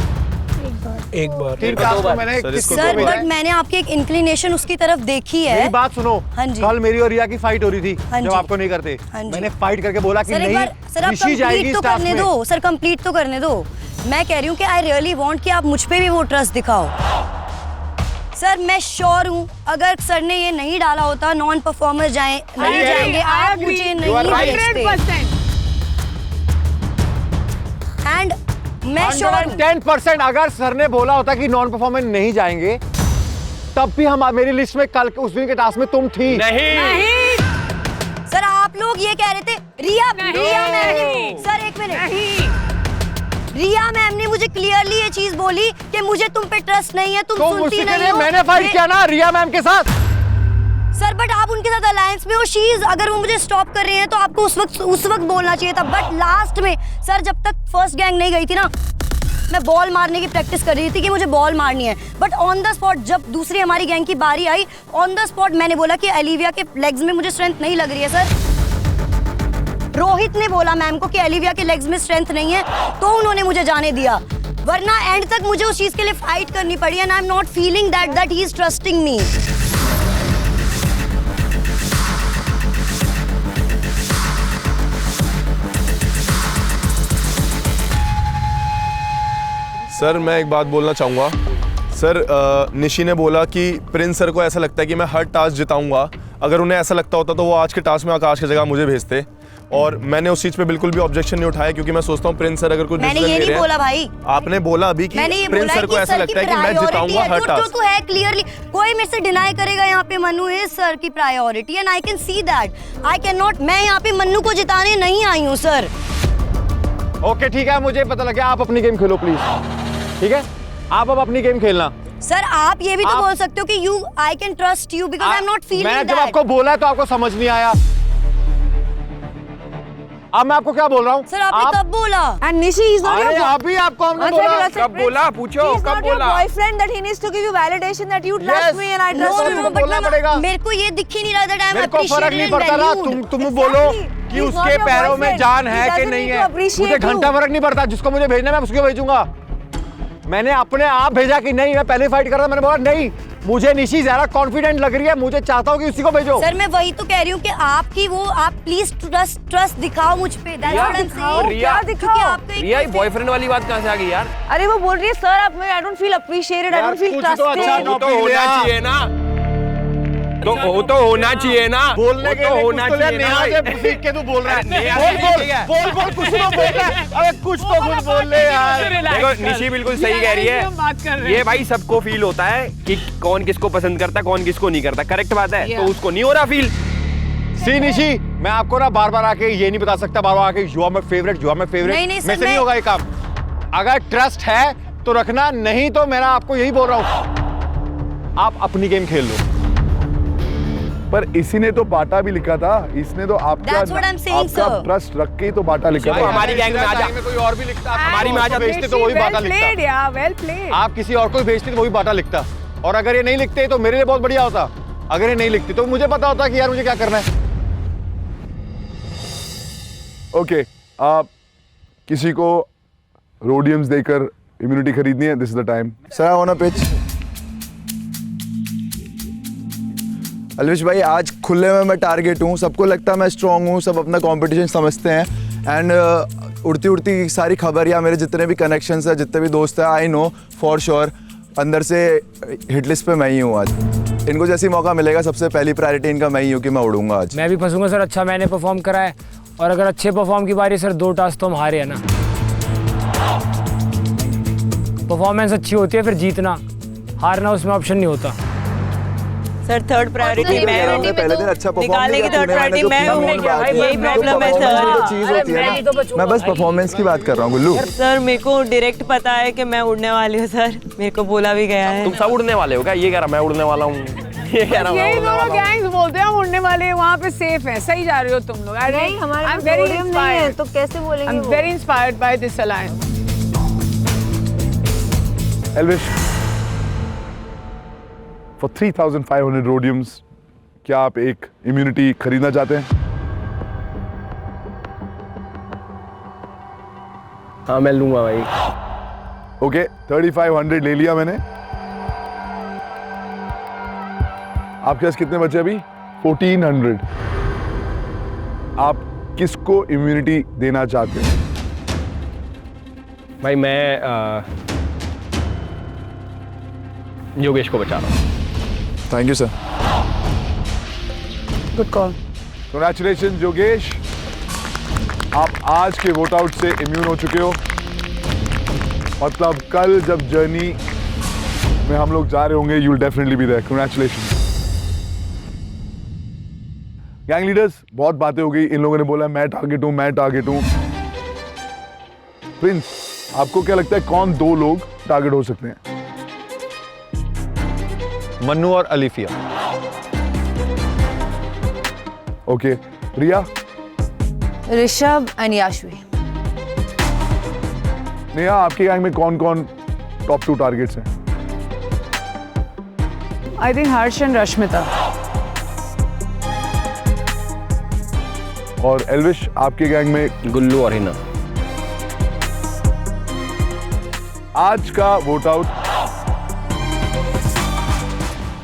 एक बार। 3 टास्क में मैंने सर, बट मैंने आपकी एक इंक्लिनेशन उसकी तरफ देखी है। मेरी बात सुनो। हाँ जी। कल मेरी और रिया की फाइट हो रही थी, हाँ जब जी। आपको नहीं करते। हाँ जी। मैंने फाइट करके बोला कि सर, नहीं, सर आप कंप्लीट तो करने दो। सर कंप्लीट तो करने दो। मैं कह रही हूँ कि आई रियली वांट कि आप मुझ पे भी वो ट्रस्ट दिखाओ। सर मैं श्योर हूँ अगर सर ने ये नहीं डाला होता नॉन परफॉर्मर नहीं जाएंगे, आप मुझे नहीं भेजते। एंड मैं श्योर 10% अगर सर ने बोला होता कि नॉन परफॉर्मर नहीं जाएंगे, तब भी हम मेरी लिस्ट में कल उस दिन के टास्क में तुम थी। नहीं। सर आप लोग ये कह रहे थे रिया मैम ने, सर एक मिनट, रिया मैम ने मुझे क्लियरली ये चीज बोली कि मुझे तुम पे ट्रस्ट नहीं है, तुम तो सुनती मुझसे नहीं हो। मैंने फाइट किया ना रिया मैम के साथ। सर बट आप उनके साथ अलायंस में हो, शीज अगर वो मुझे स्टॉप कर रहे हैं तो आपको उस वक्त बोलना चाहिए था। बट लास्ट में सर जब तक फर्स्ट गैंग नहीं गई थी ना, मैं बॉल मारने की प्रैक्टिस कर रही थी कि मुझे बॉल मारनी है। बट ऑन द स्पॉट जब दूसरी हमारी गैंग की बारी आई, ऑन द स्पॉट मैंने बोला कि एलिविया के लेग्स में मुझे स्ट्रेंथ नहीं लग रही है। सर रोहित ने बोला मैम को कि एलिविया के लेग्स में स्ट्रेंथ नहीं है, तो उन्होंने मुझे जाने दिया, वरना एंड तक मुझे उस चीज के लिए फाइट करनी पड़ी। And I am not feeling that he is trusting me. Sir मैं एक बात बोलना चाहूँगा। सर निशी ने बोला कि प्रिंस सर को ऐसा लगता है कि मैं हर टास्क जिताऊंगा। अगर उन्हें ऐसा लगता होता तो वो आज के टास्क में आकाश की जगह मुझे भेजते, और मैंने उस चीज पे बिल्कुल भी ऑब्जेक्शन नहीं उठाया, क्योंकि मैं सोचता हूँ प्रिंस सर अगर कुछ मैंने ये नहीं बोला भाई। आपने बोला अभी कि प्रिंस सर को ऐसा लगता है कि मैं जिताऊंगा हर टास्क। तो है क्लियरली, कोई मेरे से डिनाई करेगा यहाँ पे मन्नू इज सर की priority, and I can see that. I can not, मैं यहाँ पे मन्नू को जिताने नहीं आई हूँ सर। ओके ठीक है, मुझे पता लग गया। आप अपनी गेम खेलो प्लीज, ठीक है? आप अब अपनी गेम खेलना। सर आप ये भी तो बोल सकते हो कि you I can trust you because I am not feeling that. मैंने जब आपको बोला है तो आपको समझ नहीं आया। अब मैं आपको क्या बोल रहा हूँ? सर आपने कब बोला? And Nishi is not your अभी आपको हमने बोला। कब बोला? पूछो कब बोला? boyfriend that he needs to give you validation that you trust me and I trust you. बोलना पड़ेगा। मेरे को ये दिख ही नहीं रहा था। मेरे को फर्क नहीं पड़ता ना, तुम बोलो कि उसके पैरों में जान है कि नहीं है। मुझे घंटा फर्क नहीं पड़ता, जिसको मुझे भेजना मैं उसको भेजूंगा। मैंने अपने आप भेजा कि नहीं, मैं पहले फाइट कर रहा था, मैंने बोला नहीं मुझे निशी ज्यादा कॉन्फिडेंट लग रही है, मुझे चाहता हूँ कि उसी को भेजो। सर मैं वही तो कह रही हूँ कि आपकी वो आप प्लीज ट्रस्ट दिखाओ मुझ पे। रिया बॉयफ्रेंड वाली बात कहाँ से आ गई यार? अरे वो बोल रही है सर आप मैं I don't feel appreciated, I don't feel trusted. तो होना चाहिए ना, तो होना चाहिए ना, बोलने के लिए होना चाहिए ना। सीख के तू बोल रहा है, बोल कुछ तो बोल रहा है। अबे कुछ तो खुद बोल ले यार। देखो निशी बिल्कुल सही कह रही है, ये भाई सबको फील होता है कि कौन किसको पसंद करता है कौन किसको नहीं करता, करेक्ट बात है। तो उसको नहीं हो रहा फील। सी निशी, मैं आपको ना बार बार आके ये नहीं बता सकता, बार बार आके you are my favourite, you are my favourite, मैं से नहीं होगा ये काम। अगर ट्रस्ट है तो रखना, नहीं तो मैं आपको यही बोल रहा हूँ आप अपनी गेम खेल लो। पर इसी ने तो बाटा भी लिखा था, इसने तो आपका ट्रस्ट रख के ही तो बाटा लिखा था। हमारी गैंग में आ जा, कोई और भी लिखता, हमारी में आ जा, भेजते तो वही बाटा लिखता। आप किसी और को भेजते तो वही बाटा लिखता, और अगर ये नहीं लिखते तो मेरे लिए बहुत बढ़िया होता। अगर ये नहीं लिखते तो मुझे पता होता कि यार मुझे क्या करना है। ओके, आप किसी को रोडियम्स देकर इम्यूनिटी खरीदनी है, this is the time. Sir on a pitch. Elvish भाई आज खुले में मैं टारगेट हूँ, सबको लगता है मैं स्ट्रांग हूँ, सब अपना कंपटीशन समझते हैं। एंड उड़ती उड़ती सारी खबर या मेरे जितने भी कनेक्शंस है, जितने भी दोस्त हैं, आई नो फॉर श्योर अंदर से हिट लिस्ट पे मैं ही हूँ। आज इनको जैसी मौका मिलेगा सबसे पहली प्रायोरिटी इनका मैं ही हूँ कि मैं उड़ूंगा आज। मैं भी फंसूंगा सर, अच्छा मैंने परफॉर्म करा है, और अगर अच्छे परफॉर्म की बारी सर 2 टास्क तो हम हारे हैं ना। परफॉर्मेंस अच्छी होती है फिर जीतना, हारना उसमें ऑप्शन नहीं होता। सर थर्ड प्रायोरिटी मैं हूं, पहले दिन अच्छा निकालने की थर्ड प्रायोरिटी मैं हूं, यही प्रॉब्लम है सर। चीज होती है ना, मैं बस परफॉर्मेंस की बात कर रहा हूँ गुल्लू। सर मेरे को डायरेक्ट पता है कि मैं उड़ने वाली हूँ सर, मेरे को बोला भी गया है। तुम सब उड़ने वाले हो क्या? ये कह रहा मैं उड़ने वाला हूँ, ये कह रहा मैं यही दोनों गैंग्स बोलते हैं हम उड़ने वाले हैं, वहाँ पे सेफ है। सही जा रहे हो तुम लोग। नहीं हमारे रोडियम नहीं है तो कैसे बोलेंगे? I am very inspired by this alliance. Elvish, for 3500 रोडियम्स क्या आप एक इम्यूनिटी खरीदना चाहते हैं? हाँ मैं लूंगा भाई। ओके 3500 ले लिया मैंने। आपके पास कितने बचे अभी? 1400। आप किसको इम्यूनिटी देना चाहते हैं? भाई मैं योगेश को बचा रहा हूँ। Thank you sir. Good call. Congratulation Yogesh, आप आज के वोट आउट से इम्यून हो चुके हो। मतलब कल जब जर्नी में हम लोग जा रहे होंगे, you will definitely be there. Congratulation. Gang leaders, बहुत बातें हो गई, इन लोगों ने बोला मैं टारगेट हूं, मैं टारगेट हूं। प्रिंस, आपको क्या लगता है कौन 2 लोग टारगेट हो सकते हैं? मन्नू और अलीफिया। ओके, रिया? ऋषभ एंड याशवी। नेहा, आपके गैंग में कौन कौन टॉप 2 टारगेट्स हैं? I think Harsh and Rashmita. और एल्विश, आपके गैंग में? गुल्लू और हिना। आज का वोट आउट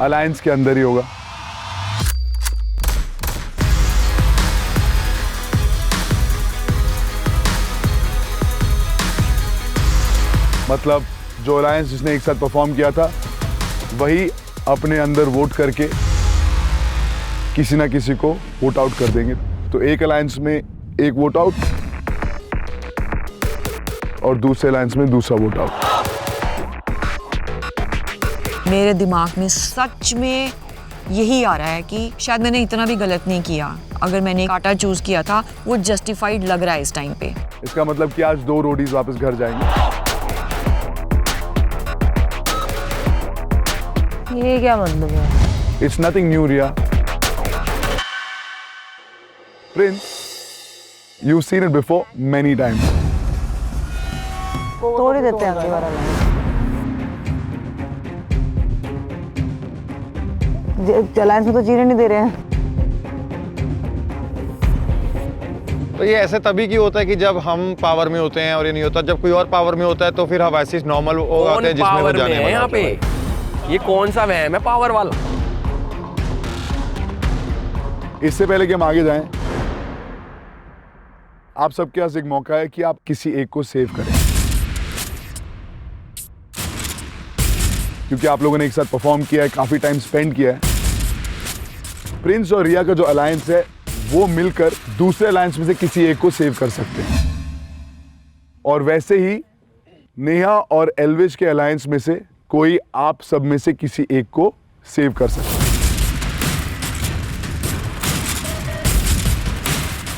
अलायंस के अंदर ही होगा। मतलब जो अलायंस जिसने एक साथ परफॉर्म किया था वही अपने अंदर वोट करके किसी ना किसी को वोट आउट कर देंगे। तो एक अलायंस में एक वोट आउट और दूसरे अलायंस में दूसरा वोट आउट। मेरे दिमाग में सच में यही आ रहा है कि शायद मैंने इतना भी गलत नहीं किया। अगर मैंने काटा चूज किया था वो जस्टिफाइड लग रहा है इस टाइम पे। इसका मतलब कि आज 2 रोडीज वापस घर जाएंगे। ये क्या मतलब है? It's nothing new, Riya. Prince, you've seen it before many times. तोड़ ही देते हैं अगली बार अलायंस में तो जीने नहीं दे रहे हैं। तो ये ऐसे तभी की होता है कि जब हम पावर में होते हैं और ये नहीं होता। जब कोई और पावर में होता है तो फिर हम ऐसे नॉर्मल हो आते हैं जिसमें वो जाने वाला यहाँ पे। ये कौन सा वहम है पावर वाला? इससे पहले कि हम आगे जाएं, आप सबके पास एक मौका है कि आप किसी एक को सेव करें, क्योंकि आप लोगों ने एक साथ परफॉर्म किया है, काफी टाइम स्पेंड किया है। प्रिंस और रिया का जो अलायंस है वो मिलकर दूसरे अलायंस में से किसी एक को सेव कर सकते हैं, और वैसे ही नेहा और एल्विश के अलायंस में से कोई आप सब में से किसी एक को सेव कर सकते हैं।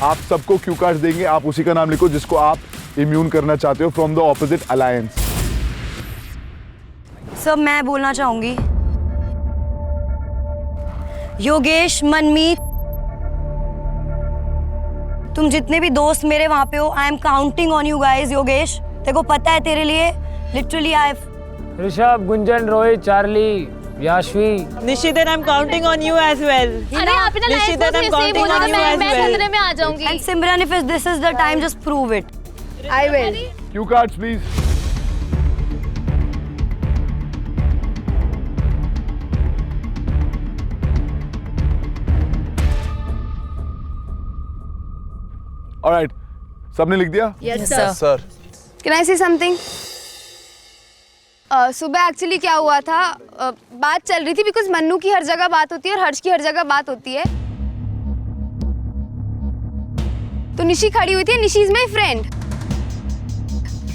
आप सबको क्यू कार्ड देंगे, आप उसी का नाम लिखो जिसको आप इम्यून करना चाहते हो फ्रॉम द ऑपोजिट अलायंस। सब मैं बोलना चाहूंगी, योगेश, मनमीत, तुम जितने भी दोस्त मेरे वहां पे हो, I am counting on you guys. Yogesh, तेरे को पता है तेरे लिए literally I Rishabh, Gunjan, Rohit, Charlie, Yashvi, Nishidan, I am counting on you as well. अरे आप ना Nishidan, I am counting on you as मैं वेल। खतरे में आ जाऊंगी। And Simran, if this is the time just prove it. I will. Cue cards please. Alright, सबने लिख दिया? Yes sir. कैन आई से समथिंग? सुबह एक्चुअली क्या हुआ था, बात चल रही थी बिकॉज मन्नू की हर जगह बात होती है और हर्ष की हर जगह बात होती है। तो निशी खड़ी हुई थी, निशी इज माई फ्रेंड।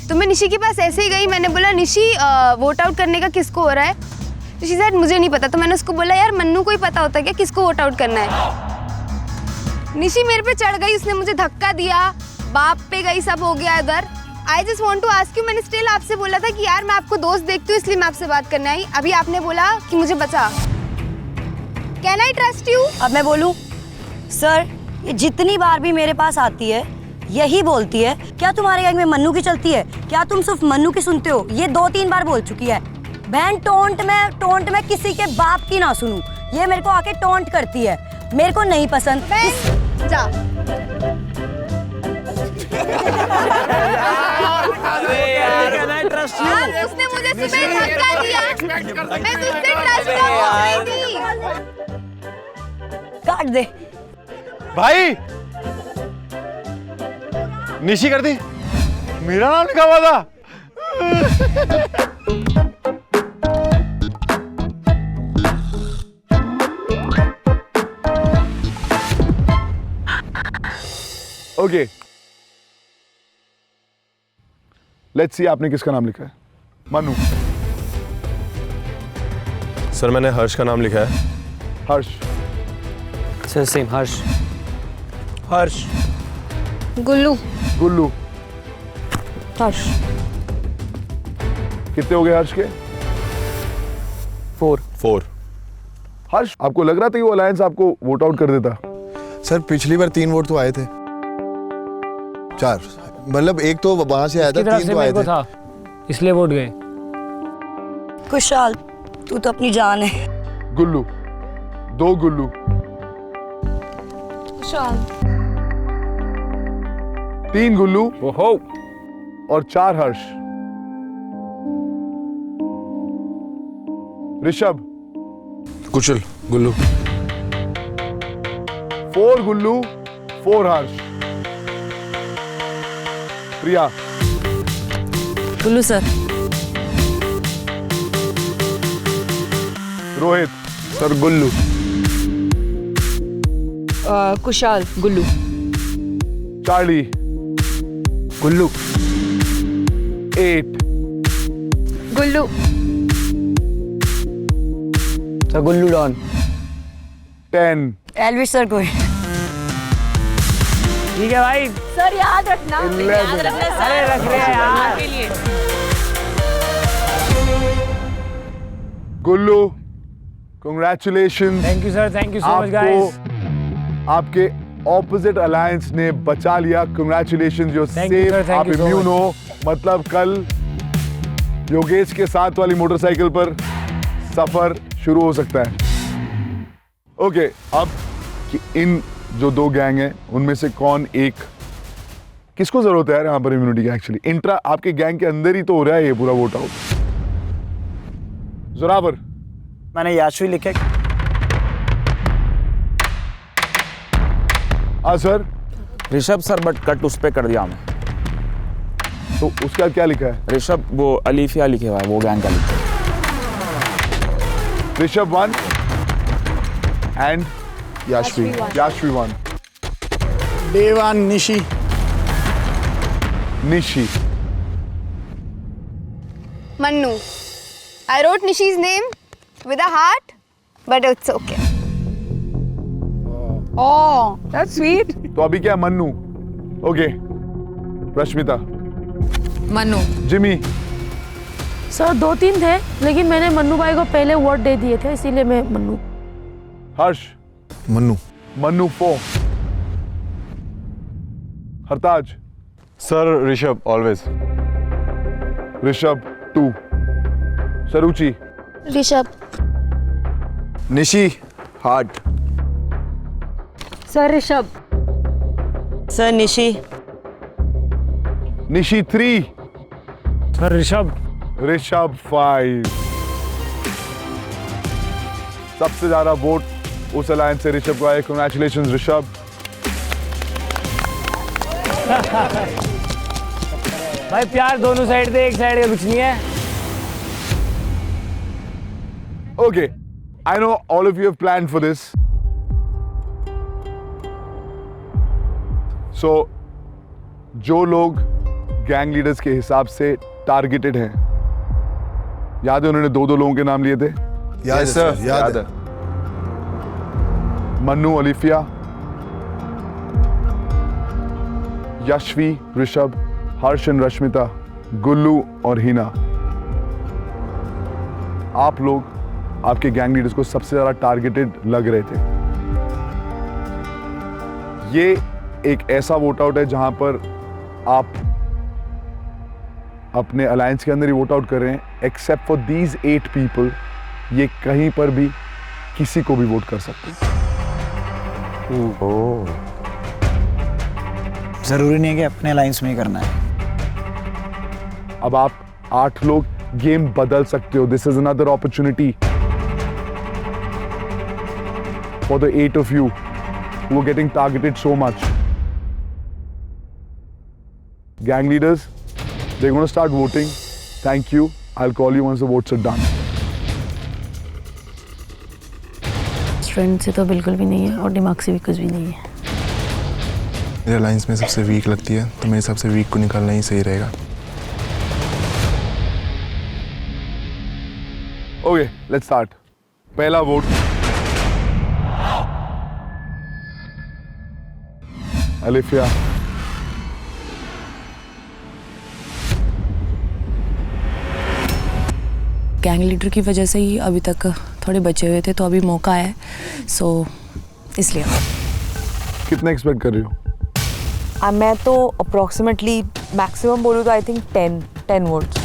तो मैं निशी के पास ऐसे ही गई, मैंने बोला निशी वोट आउट करने का किसको हो रहा है? निशी शायद मुझे नहीं पता। तो मैंने उसको बोला यार मन्नू को ही पता होता है क्या किसको वोट आउट करना है? निशी मेरे पे चढ़ गई, उसने मुझे धक्का दिया, बाप पे गई, सब हो गया इधर। I just want to ask you, मैंने स्टिल आपसे बोला था कि यार मैं आपको दोस्त देखती हूँ इसलिए मैं आपसे बात करने आई। अभी आपने बोला कि मुझे बचा। Can I trust you? अब मैं बोलूं? सर, ये जितनी बार भी मेरे पास आती है यही बोलती है, क्या तुम्हारे गैंग में मन्नू की चलती है? क्या तुम सिर्फ मन्नू की सुनते हो? ये 2-3 बार बोल चुकी है। बहन टोंट में किसी के बाप की ना सुनूं, ये मेरे को आके टोंट करती है, मेरे को नहीं पसंद। जा। उसने मुझे सुबह धक्का दिया, मैं तुझसे ट्रस्ट कर रही थी। काट दे भाई। निशी कर दी, मेरा नाम लिखा हुआ था। ओके, लेट्स सी आपने किसका नाम लिखा है। मनु। सर मैंने हर्ष का नाम लिखा है। हर्ष। सर सेम हर्ष। हर्ष। गुल्लू। गुल्लू। हर्ष। कितने हो गए हर्ष के? 4 हर्ष, आपको लग रहा था कि वो अलायंस आपको वोट आउट कर देता? सर पिछली बार 3 वोट तो आए थे, 4 मतलब एक तो वहां से आया था, 3 तो आए थे। था इसलिए वोट गए। कुशाल तू तो अपनी जान है। गुल्लू, 2 गुल्लू, कुशाल 3 गुल्लू और 4 हर्ष। ऋषभ, कुशल, गुल्लू, 4 गुल्लू, 4 हर्ष। प्रिया, गुल्लू सर। रोहित, सर गुल्लू, कुशाल, गुल्लू, चार्ली, गुल्लू, 8 गुल्लू सर गुल्लू डॉन, 10 एल्विस सर कोई। ठीक है भाई। सर याद रखना, याद रखना सर। अरे रख रहे हैं यार। के लिए Gullu, congratulations. Thank you sir, thank you so much guys. आपके ऑपोजिट अलायंस ने बचा लिया। Congratulations, you Thank you, safe, sir, thank आप you so इम्यून हो। मतलब कल योगेश के साथ वाली मोटरसाइकिल पर सफर शुरू हो सकता है। ओके, अब कि इन जो 2 गैंग हैं उनमें से कौन एक, किसको जरूरत है यार यहाँ पर इम्यूनिटी की? एक्चुअली इंट्रा आपके गैंग के अंदर ही तो हो रहा है ये पूरा वोट आउट। जोरावर, मैंने याशवी लिखे। Sir Rishabh sir, but cut उस पे कर दिया हमें। तो उसका क्या लिखा है? ऋषभ वो अलीफिया लिखे हुआ है, वो गैंग का लिखा है। ऋषभ 1 एंड याशवी 1। देवान, Nishi, Nishi, Mannu. I wrote Nishi's name with a heart, but it's okay. Oh, that's sweet. तो अभी क्या Mannu? Okay, Rashmita, Mannu, Jimmy, sir 2-3 थे लेकिन मैंने मन्नू भाई को पहले वोट दे दिए थे इसीलिए मैं मन्नू। Harsh, Mannu, Mannu 4, Hartaj, sir Rishabh always. ऋषभ 2, सरुचि, ऋषभ, निशी, हार्ट, sir Rishabh, sir Nishi, Nishi 3, sir Rishabh, Rishabh 5। सबसे ज्यादा वोट उस अलायंस से ऋषभ को आए। कांग्रेचुलेशंस ऋषभ। भाई प्यार दोनों साइड दे, एक साइड का कुछ नहीं है। Okay, I know all of you have planned for this. So, जो लोग गैंग लीडर्स के हिसाब से टारगेटेड हैं, याद है उन्होंने 2-2 लोगों के नाम लिए थे? याद है सर, याद है। मन्नू, अलीफिया, यशवी, ऋषभ, हर्ष एंड रश्मिता, गुल्लू और हिना। आप लोग आपके गैंग लीडर्स को सबसे ज्यादा टारगेटेड लग रहे थे। ये एक ऐसा वोट आउट है जहां पर आप अपने अलायंस के अंदर ही वोट आउट कर रहे हैं। एक्सेप्ट फॉर दीज 8 पीपल, ये कहीं पर भी किसी को भी वोट कर सकते हैं। जरूरी नहीं है कि अपने अलायंस में ही करना है। अब आप 8 लोग गेम बदल सकते हो। This is another opportunity for the 8 of you who are getting targeted so much. Gang leaders, they're going to start voting. Thank you. I'll call you once the votes are done. Strength से तो बिल्कुल भी नहीं है और दिमाग से भी कुछ भी नहीं है। मेरे अलायंस में सबसे वीक लगती है, तो मेरे हिसाब से वीक को निकालना ही सही रहेगा। Okay, let's start. पहला वोट अलिफिया, गैंग लीडर की वजह से ही अभी तक थोड़े बचे हुए थे, तो अभी मौका है, सो इसलिए। कितना एक्सपेक्ट कर रही हो? मैं तो अप्रॉक्सीमेटली मैक्सिमम बोलूँ तो आई थिंक 10 वोट्स।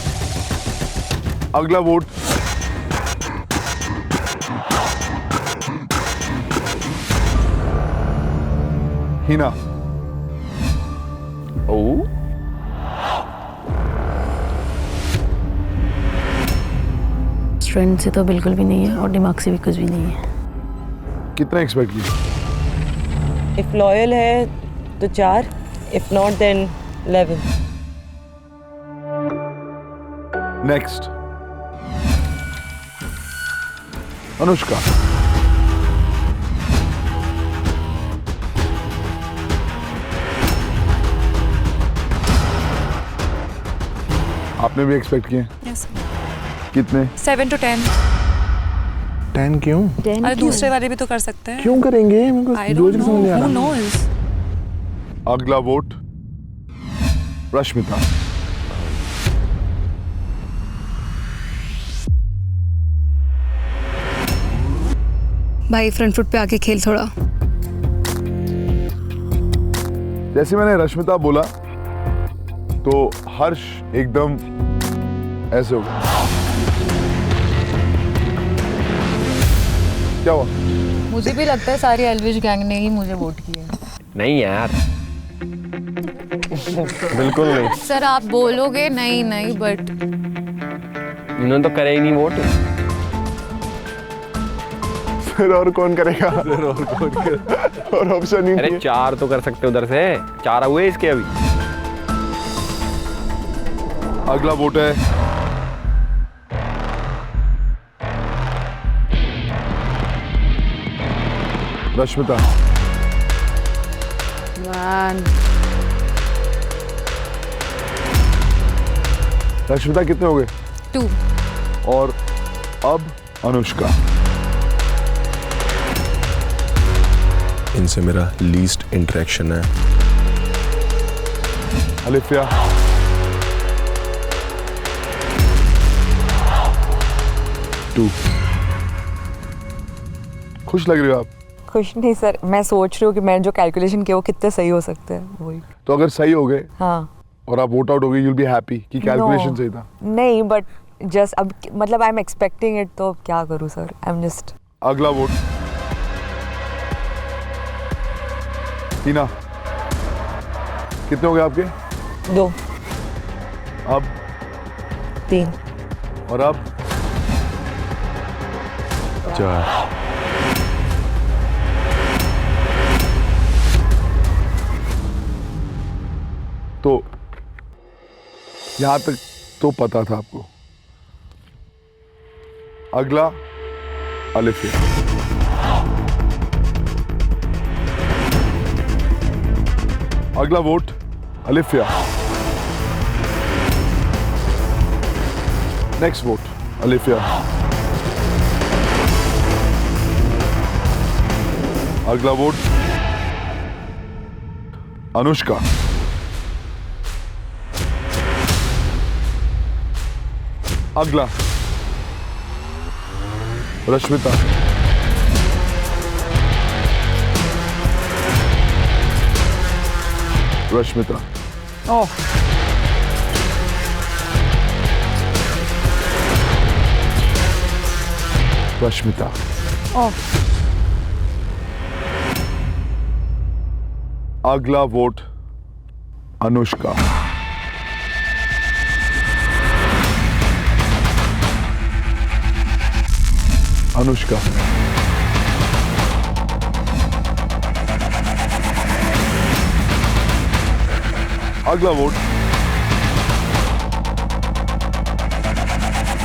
अगला वोट हिना। स्ट्रेंथ से तो बिल्कुल भी नहीं है और दिमाग से भी कुछ भी नहीं है। कितना एक्सपेक्ट किया? इफ लॉयल है तो 4, if not then 11। Next Anushka. आपने भी एक्सपेक्ट किए? यस। कितने? 7 to 10। 10 क्यों? अरे दूसरे वाले भी तो कर सकते हैं। क्यों करेंगे? मेरे को I जो don't समझ नहीं आ know. Who रहा। knows? अगला वोट रश्मिता। भाई फ्रंट फुट पे आके खेल थोड़ा। जैसे मैंने रश्मिता बोला तो हर्ष एकदम ऐसे हो गया। क्या हुआ? मुझे भी लगता है सारी एल्विश गैंग ने ही मुझे वोट किया। नहीं यार, बिल्कुल नहीं। सर आप बोलोगे नहीं बट इन्होंने तो करे ही नहीं वोट। फिर और कौन करेगा? और ऑप्शन ही नहीं। अरे 4 तो कर सकते उधर से, 4 हुए इसके अभी। अगला वोट है रश्मिता। रश्मिता कितने हो गए? 2। और अब अनुष्का। इनसे मेरा लीस्ट इंटरेक्शन है। अलिफिया। टू। खुश लग रही हो आप? खुश नहीं सर, मैं सोच रही हूँ कि मैंने जो कैलकुलेशन किया वो कितने सही हो सकते हैं, वही। तो अगर सही हो गए हाँ और आप वोट आउट हो गए, you'll be happy कि कैलकुलेशन सही था। नहीं बट जस्ट अब मतलब आई एम एक्सपेक्टिंग इट, तो क्या करूँ सर, आई एम जस्ट। अगला वोट टीना। कितने हो गए आपके? 2। अब 3। और अब 4। तो यहां तक तो पता था आपको। अगला अलिफिया। अगला vote Alifiya. Next vote Alifiya. अगला वोट अनुष्का। अगला रश्मिता। रश्मिता। ओह रश्मिता। ओह अगला वोट अनुष्का। अनुष्का। अगला वोट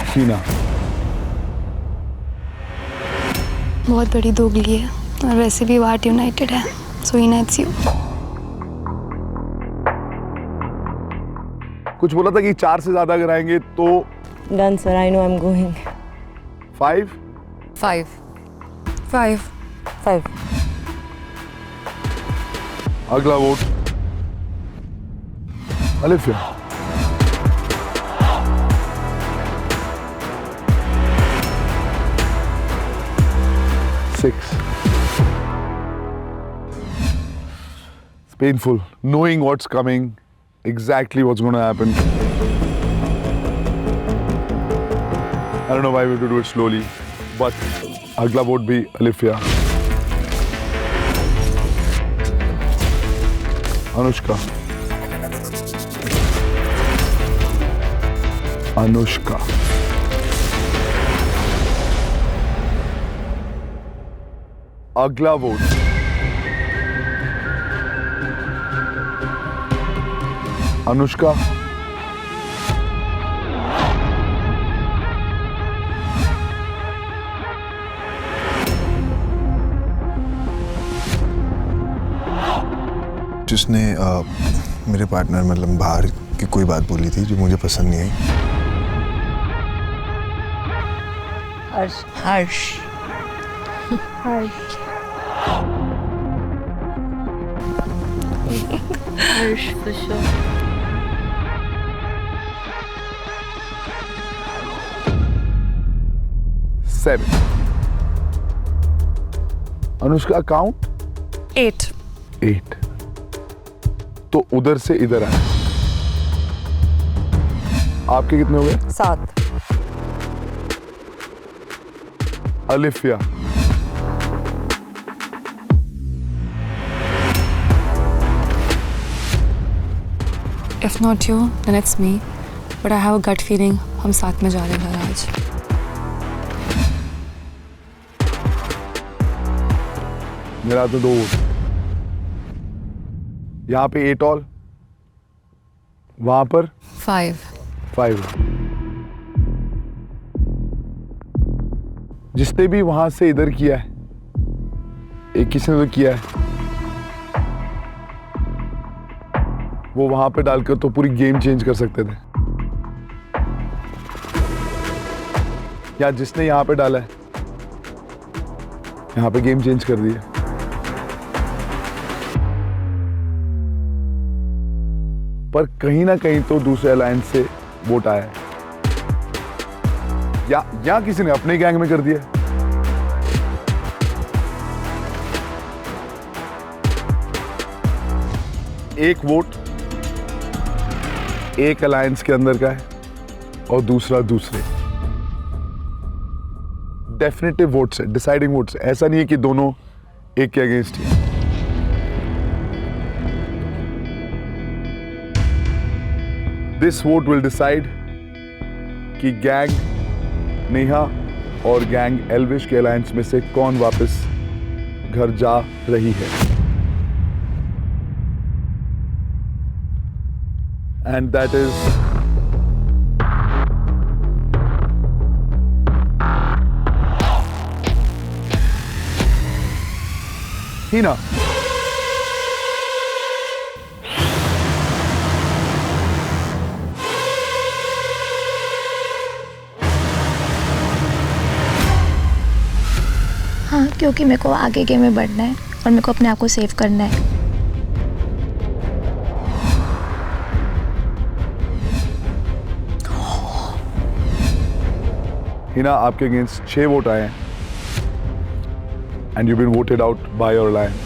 हीना। बहुत बड़ी दोगली है और वैसे भी वाट यूनाइटेड है, सो हीना इट्स यू। कुछ बोला था कि 4 से ज्यादा अगर आएंगे तो done sir, I know I am going. 5। 5। अगला vote Alifiya. 6. It's painful knowing what's coming, exactly what's going to happen. I don't know why we have to do it slowly, but अगला वोट भी अलिफिया, अनुष्का, अनुष्का, अगला वोट अनुष्का, जिसने मेरे partner मतलब बाहर की कोई बात बोली थी जो मुझे पसंद नहीं आई। हर्ष। हर्ष। हर्ष। हर्ष for sure. Seven. Anushka count 8. 8. तो उधर से इधर आए। आपके कितने हो गए? 7. Alifiya, If not you, then it's me. But I have a gut feeling हम साथ में जा रहे हैं घर आज. मेरा तो 2 वोट। यहाँ पे 8 ऑल, वहां पर 5. 5। जिसने भी वहां से इधर किया है, एक किसी ने तो किया है, वो वहां पे डालकर तो पूरी गेम चेंज कर सकते थे। या जिसने यहां पे डाला है, यहां पे गेम चेंज कर दिया। पर कहीं ना कहीं तो दूसरे अलायंस से वोट आया है, या किसी ने अपने गैंग में कर दिया। एक वोट एक अलायंस के अंदर का है और दूसरा दूसरे। डेफिनेटिव वोट्स है, डिसाइडिंग वोट्स है। ऐसा नहीं है कि दोनों एक के against he. This vote will decide कि गैंग नेहा और गैंग एल्विश के अलायंस में से कौन वापस घर जा रही है। एंड दैट इज हीना। हाँ, क्योंकि मेरे को आगे गेम में बढ़ना है और मेरे को अपने आप को सेव करना है। हिना, आपके अगेंस्ट 6 वोट आए हैं and you been voted out by your alliance.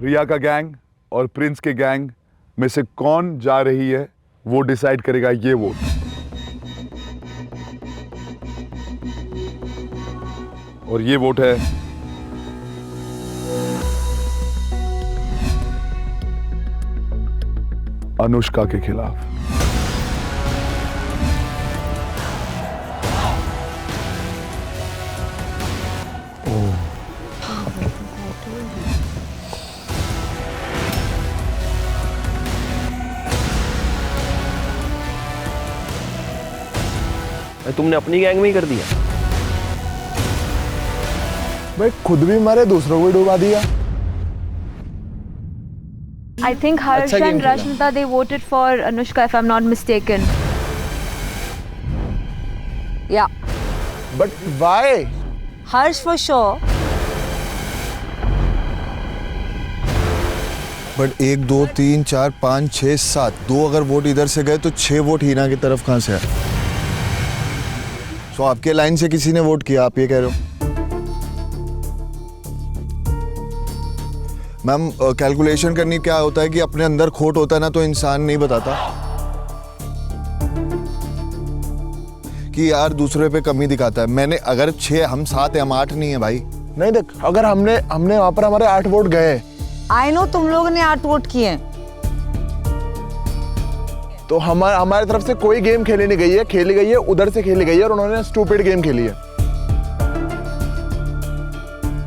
Riya का गैंग और प्रिंस के गैंग में से कौन जा रही है वो डिसाइड करेगा ये वोट। और ये वोट है अनुष्का के खिलाफ। तुमने अपनी गैंग में ही कर दिया। भाई खुद भी मारे, दूसरों को डुबा दिया। I think Harsh and Rashmita, they voted for Anushka, if I'm not mistaken. Yeah. But why? Harsh for sure. But 1 2 3 4 5 6 7 2 अगर वोट इधर से गए तो 6 वोट हीना की तरफ कहां से आए? सो तो आपके लाइन से किसी ने वोट किया, आप ये कह रहे हो? मैम कैलकुलेशन करनी क्या होता है कि अपने अंदर खोट होता है ना तो इंसान नहीं बताता कि यार दूसरे पे कमी दिखाता है। मैंने अगर 6 हम 7 है, हम 8 नहीं है भाई। नहीं देख, अगर हमने वहां पर हमारे 8 वोट गए, आई नो तुम लोगों ने 8 वोट किए हैं, तो हमारे तरफ से कोई गेम खेली गई है, उधर से खेली गई है और उन्होंने स्टूपिड गेम खेली है।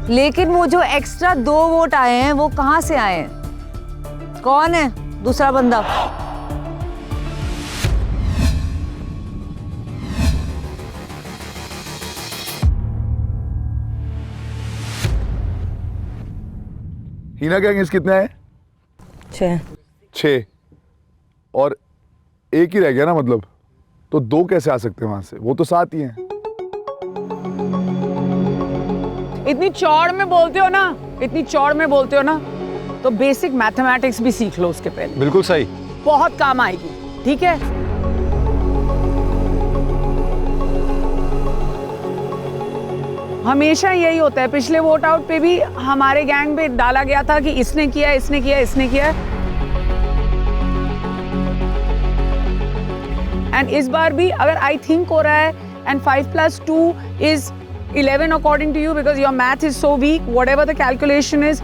लेकिन वो जो एक्स्ट्रा 2 वोट आए हैं वो कहाँ से आए हैं? कौन है दूसरा बंदा? हीना गैंग कितने हैं? 6 और एक ही रह गया ना, मतलब तो 2 कैसे आ सकते हैं वहां से? वो तो 7 ही हैं। इतनी चौड़ में बोलते हो ना, तो बेसिक मैथमेटिक्स भी सीख लो उसके पहले। बिल्कुल सही, बहुत काम आएगी, ठीक है? हमेशा यही होता है। पिछले वोट आउट पे भी हमारे गैंग में डाला गया था कि इसने किया। एंड इस बार भी अगर आई थिंक हो रहा है and 5 + 2 is 11 according to you because your math is so weak, whatever the calculation is,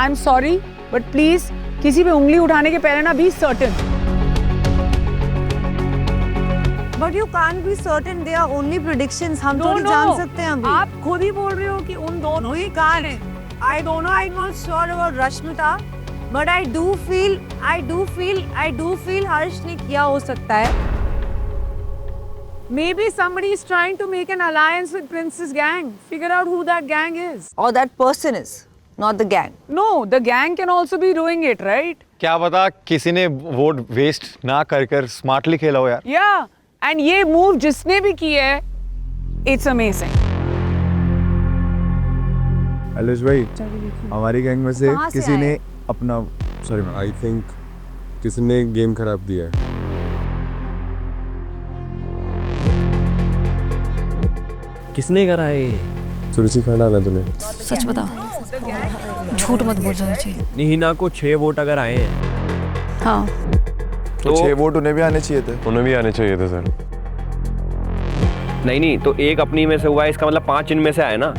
I'm sorry, but please किसी पे उंगली उठाने के पहले ना be certain. But you can't be certain, they are only predictions. हम थोड़ी जान सकते हैं अभी। आप खुद ही बोल रहे हो कि उन दोनों ही कान हैं। I'm not sure about Rashmita, but I do feel हर्ष ने किया हो सकता है। Maybe somebody is trying to make an alliance with Prince's gang. Figure out who that gang is. Or that person is, not the gang. No, the gang can also be doing it, right? क्या पता किसी ने vote waste ना कर smartly खेला हो यार। Yeah, and ये move जिसने भी किया है, it's amazing. एलिस भाई, हमारी गैंग में से किसी ने अपना आई थिंक किसी ने गेम खराब दिया है। किसने करा है? सुरुचि खाना डाला तूने? सच बता, झूठ मत बोल सुरुचि। हीना को 6 वोट अगर आए हैं, हाँ, तो 6 वोट उन्हें भी आने चाहिए थे। उन्हें भी आने चाहिए थे सर। नहीं तो एक अपनी में से हुआ है, इसका मतलब 5 इनमें से आए ना।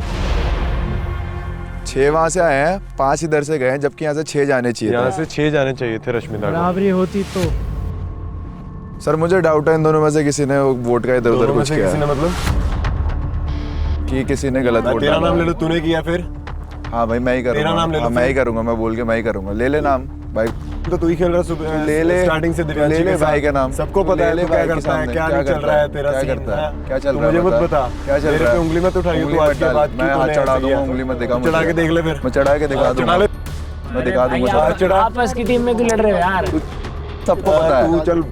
6 वहां से आए हैं, 5 इधर से गए हैं, jabki यहाँ से 6 जाने चाहिए थे। यहाँ से 6 जाने चाहिए थे रश्मिता को। बराबरी होती तो। सर मुझे डाउट है इन दोनों में से किसी ने वोट का इधर-उधर कुछ किया। किसी ने मतलब कि किसी ने गलत वोट तेरा नाम ले लो, तूने किया फिर? हाँ भाई मैं ही करूँगा। तेरा नाम ले लो। हाँ मैं ही करूँगा, मैं बोल के मैं ही करूँगा। ले ले नाम भाई। तो तू ही खेल रहा है, ले स्टार्टिंग से ले ले भाई का नाम। सबको पता है क्या करता है, क्या नहीं चल रहा है तेरा, क्या करता है, क्या चल रहा है, मुझे मत बता। क्या चल रहा है? उंगली मत उठाइए तू आज के बाद। मैं हाथ चढ़ा दूंगा, उंगली मत दिखा। चढ़ा के देख ले फिर। मैं चढ़ा के दिखा दूंगा, मैं दिखा दूंगा। आपस की टीम में क्यों लड़ रहे हो यार? सबको पता है, तू चल,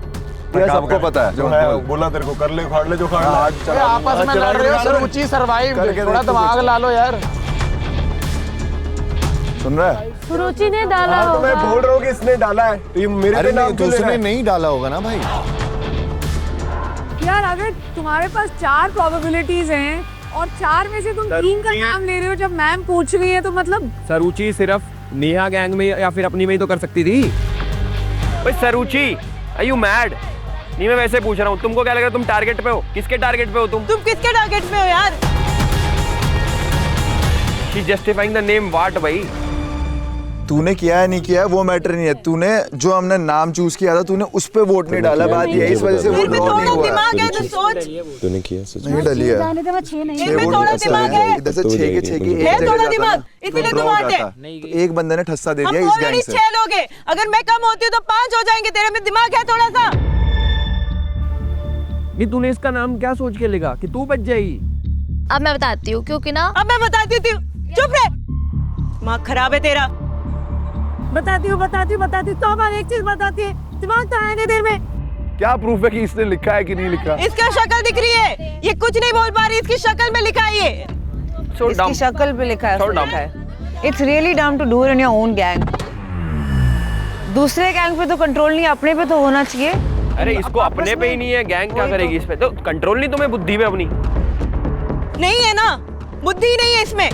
सबको पता है जो है बोला तेरे को, कर ले, उखाड़ ले जो उखाड़ना है। आपस में लड़ रहे हो, सुरुचि सर्वाइव, थोड़ा दिमाग ला लो यार। सुन रहा है? सुरुचि ने डाला होगा। तो मैं बोल रहा हूँ कि इसने डाला है, तो ये मेरे पे नाम क्यों ले रहा है? नहीं डाला होगा ना भाई। यार अगर तुम्हारे पास 4 प्रोबेबिलिटीज हैं और 4 में से तुम 3 का नाम ले रहे हो, जब मैम पूछ रही है तो मतलब। सरुचि सिर्फ नेहा गैंग में या फिर अपनी में ही तो कर सकती थी। भाई सरुचि, आर यू मैड? नहीं मैं वैसे पूछ रहा हूँ, तुमको क्या लग रहा है तुम टारगेट पे हो? किसके टारगेट पे हो तुम किसके टारगेट पे हो यार? She justifying the name what भाई? तूने किया है नहीं किया है वो मैटर नहीं है। तूने जो हमने नाम चूज किया था तूने उस पे वोट नहीं डाला, बात ये है, इस वजह से वो ड्रॉ नहीं हुआ। दिमाग है तो सोच। तूने किया सच नहीं डली है। जाने दे, मैं 6 नहीं। इनमें थोड़ा दिमाग है। इधर से 6 के 6 की एक जगह थोड़ा जाता दिमाग, ना, इसीलिए तो तुम draw आते। जाता। तो एक बंदे ने ठस्सा दे दिया हम इस ऑलरेडी गैंग से। 6 लोग हैं, अगर मैं कम होती हूँ तो 5 हो जाएंगे। तेरे में दिमाग है थोड़ा सा? नहीं तूने इसका नाम क्या सोच के लिखा कि तू बच जाएगी? अब मैं बताती हूँ, क्योंकि ना अब मैं बताती हूँ। चुप रह, दिमाग खराब है तेरा। बताती हूँ तो अब एक चीज बताती है, दिमाग तो आने देर में। क्या प्रूफ है कि इसने लिखा है कि नहीं लिखा? इसका शक्ल दिख रही है, ये कुछ नहीं बोल पा रही, इसकी शक्ल में लिखा है ये। इसकी शक्ल पे लिखा है। It's really dumb to do it in your own gang. दूसरे गैंग पे तो कंट्रोल नहीं, अपने पे तो होना चाहिए। अरे इसको अपने पे ही नहीं है, गैंग क्या करेगी इस पे? तो कंट्रोल नहीं तुम्हें बुद्धि पे अपनी? नहीं है ना, बुद्धि ही नहीं है इसमें।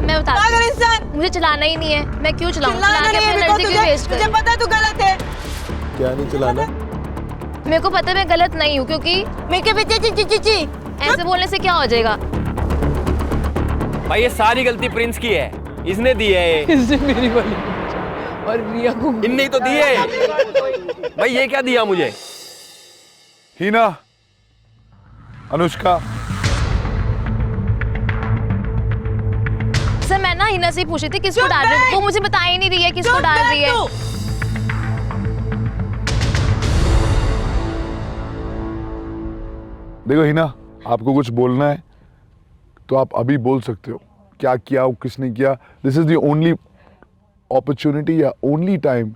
मैं बता पागल इंसान, मुझे चलाना ही नहीं है, मैं क्यों चलाऊं? चिल्लाना नहीं है, एनर्जी क्यों वेस्ट तुझे पता है तू गलत है। क्या नहीं चलाना? मेरे को पता है मैं गलत नहीं हूँ, क्योंकि मेरे के पीछे ची ची ची ची ऐसे बोलने से क्या हो जाएगा? भाई ये सारी गलती प्रिंस की है, इसने दी है ये। इसने मेरी वाली और रिया को इनने ही तो दी है। भाई ये क्या दिया मुझे? हीना, अनुष्का, सर मैं ना हिना से ही पूछी थी किसको डाल रही है, वो मुझे बता ही नहीं रही है किसको डाल रही है। देखो हीना, आपको कुछ बोलना है तो आप अभी बोल सकते हो, क्या किया किसने किया। This is the only opportunity या ओनली टाइम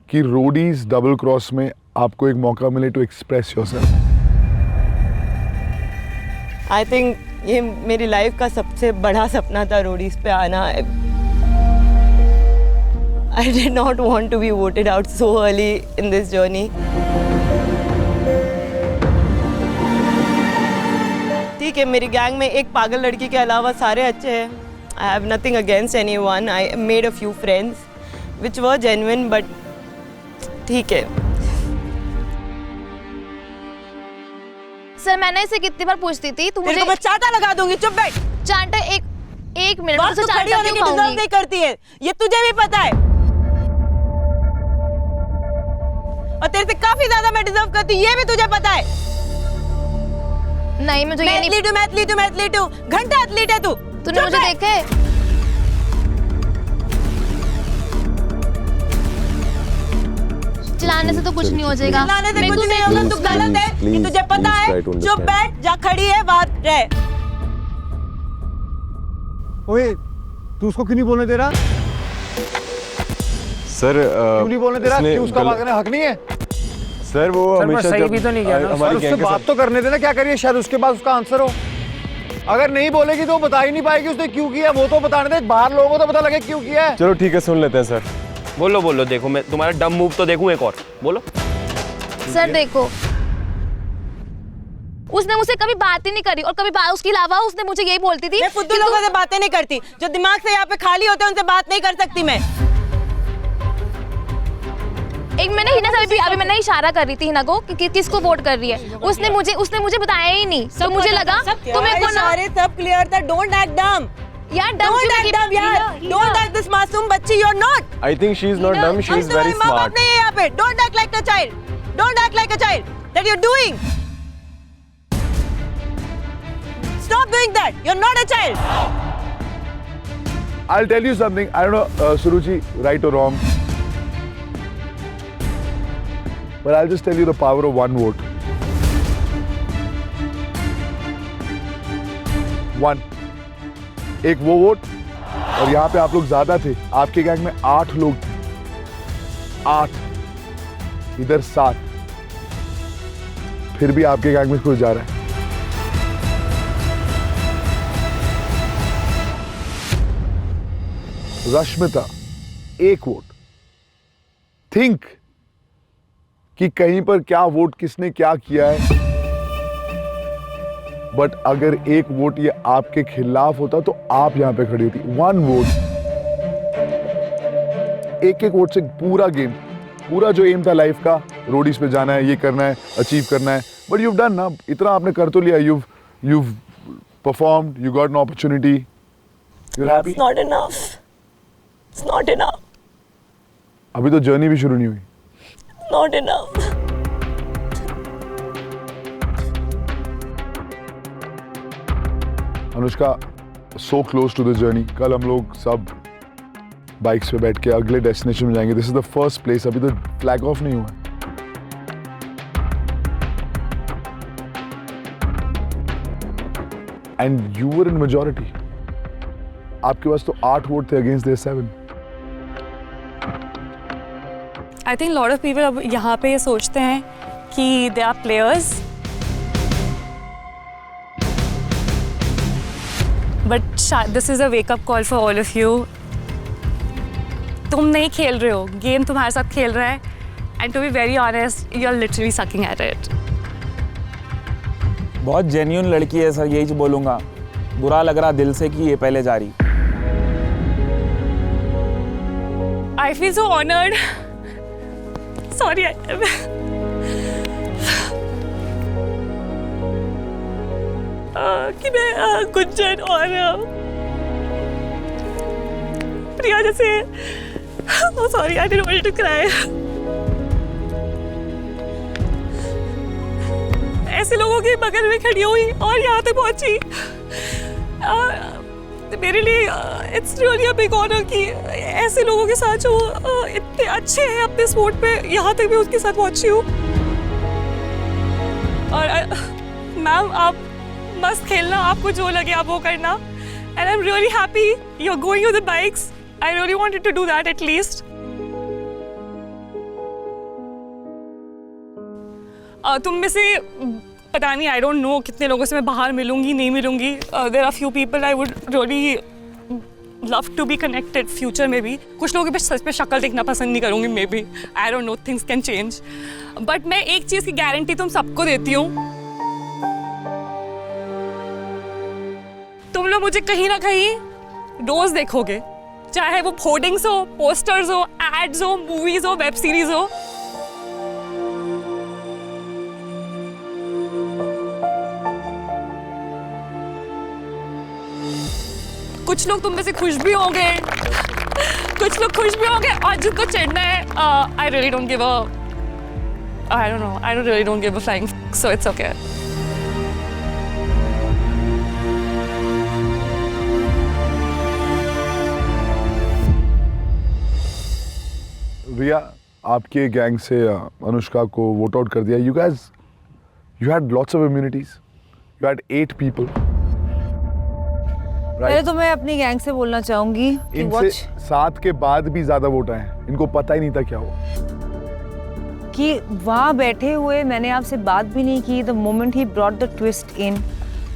कि रोडीज डबल क्रॉस में आपको एक मौका मिले to express yourself. I think ये मेरी लाइफ का सबसे बड़ा सपना था, रोडीज पे आना। I did not want to be voted out so early in this journey. ठीक है, मेरी गैंग में एक पागल लड़की के अलावा सारे अच्छे हैं। I have nothing against anyone. I made a few friends which were genuine, but ठीक है। सर मैंने इसे कितनी बार पूछती थी, तू मुझे मैं चांटा लगा दूंगी, चुप बैठ। चांटा एक मिनट, बस तू खड़ी होने की डिजर्व नहीं करती है, ये तुझे भी पता है। और तेरे से काफी ज्यादा मैं डिजर्व करती हूँ, ये भी तुझे पता है। नहीं मुझे ये नहीं। एथलीट हूँ, घंटा एथलीट है तू। तूने मुझे देखा है? चिल्लाने से तो कुछ नहीं हो जाएगा। चिल्लाने से कुछ नहीं होगा, तू गलत है, ये तुझे पता है। चुप बैठ, जा खड़ी है, बात रहे। ओए, तू उसको क्यों नहीं बोलने दे रहा? सर क्यों नहीं बोलने दे रहा? क्यों उसका मांगने हक नहीं है? सर वो हमेशा सही भी तो नहीं किया ना। हमारी उससे गैंग के बात साथ तो करने देना, क्या करिए, शायद उसके पास उसका आंसर हो। अगर नहीं बोलेगी तो वो बता ही नहीं पाएगी उसने क्यों किया, वो तो बताने दे, बाहर लोगों को तो पता लगे क्यों किया है। चलो ठीक है, सुन लेते हैं सर। बोलो बोलो, देखो मैं तुम्हारा डम मूव तो देखूं एक और, बोलो। सर देखो, उसने मुझसे कभी बात ही नहीं करी, और कभी उसके अलावा उसने मुझे यही बोलती थी। मैं फुद्दू लोगों से बातें नहीं करती, जो दिमाग से यहाँ पे खाली होते हैं उनसे बात नहीं कर सकती मैं। एक मैंने हिना से अभी मैंने इशारा कर रही थी हिना को कि किसको वोट कर रही है। उसने मुझे बताया ही नहीं, तो मुझे लगा तुम्हें को ना सब क्लियर था। डोंट एक्ट डम यार, डोंट एक्ट डम यार, डोंट एक्ट दिस मासूम बच्ची, you are not. I think she is not dumb, she is very माँ बाप स्मार्ट। नहीं है यहाँ पे। Don't act like a child, don't act like a child that you are doing. Stop doing that, you are not a child. I'll tell you something. I don't know, Suruchi, right or wrong, but I'll just tell you the power of one vote. One. एक वो vote, और यहाँ पे आप लोग ज्यादा थे, आपके गैंग में 8 लोग थे, 8, इधर 7, फिर भी आपके गैंग में कोई जा रहा है। रश्मिता, 1 वोट। थिंक कि कहीं पर क्या वोट किसने क्या किया है, बट अगर 1 वोट ये आपके खिलाफ होता तो आप यहां पे खड़ी होती। 1 वोट, एक वोट से पूरा गेम, पूरा जो एम था लाइफ का, रोडीज पे जाना है, ये करना है, अचीव करना है, बट यू डन ना, इतना आपने कर तो लिया। You performed, you got an opportunity, you are happy. It's not enough, it's not enough. अभी तो जर्नी भी शुरू नहीं हुई। Not enough. Anushka, so close to the journey. कल हम लोग सब बाइक्स पे बैठ के अगले डेस्टिनेशन में जाएंगे। This is the first place, अभी तो फ्लैग ऑफ नहीं हुआ है। And you were in majority, आपके पास तो 8 वोट थे against their 7। I think lot of people अब यहाँ पे ये सोचते हैं कि they are players, but this is a wake up call for all of you. तुम नहीं खेल रहे हो, गेम तुम्हारे साथ खेल रहा है, and to be very honest, you are literally sucking at it. बहुत जेन्युइन लड़की है सर, यही बोलूँगा। बुरा लग रहा दिल से कि ये पहले जा रही। I feel so honored. Sorry. कि मैं गुंजन और प्रिया जैसे oh sorry, I didn't want to cry. ऐसे लोगों के बगल में खड़ी हुई और यहाँ तक पहुँची। मेरे लिए it's really a big honour कि ऐसे लोगों के साथ जो इतने अच्छे हैं अपने स्पोर्ट पे, यहाँ तक मैं उसके साथ पहुँची हूँ। और मैम आप मस्त खेलना, आपको जो लगे आप वो करना। And I am really happy you are going with the bikes. I really wanted to do that at least. तुम में से पता नहीं, आई डोंट नो कितने लोगों से मैं बाहर मिलूंगी नहीं मिलूंगी। There are few people I would really love to be connected future में भी। कुछ लोगों के सच पे शक्ल देखना पसंद नहीं करूंगी, may be, I don't no, things can change. But मैं एक चीज़ की गारंटी तुम सबको देती हूँ, तुम लोग मुझे कहीं ना कहीं रोज देखोगे, चाहे वो होर्डिंग्स हो, पोस्टर्स हो, एड्स हो, मूवीज हो, वेब सीरीज हो। कुछ लोग तुम में से खुश भी होंगे, कुछ लोग खुश भी होंगे, और जिनको चिढ़ना है, I really don't give a, I don't know, I really don't give a flying, so it's okay. Riya, आपके गैंग से अनुष्का को वोट आउट कर दिया। You guys, you had lots of immunities, you had 8 people. पहले तो मैं अपनी गैंग से बोलना चाहूंगी कि इनसे 7 के बाद भी ज्यादा वोट आए, इनको पता ही नहीं था क्या हुआ। कि वहाँ बैठे हुए मैंने आपसे बात भी नहीं की। द मोमेंट ही ब्रॉट द ट्विस्ट इन,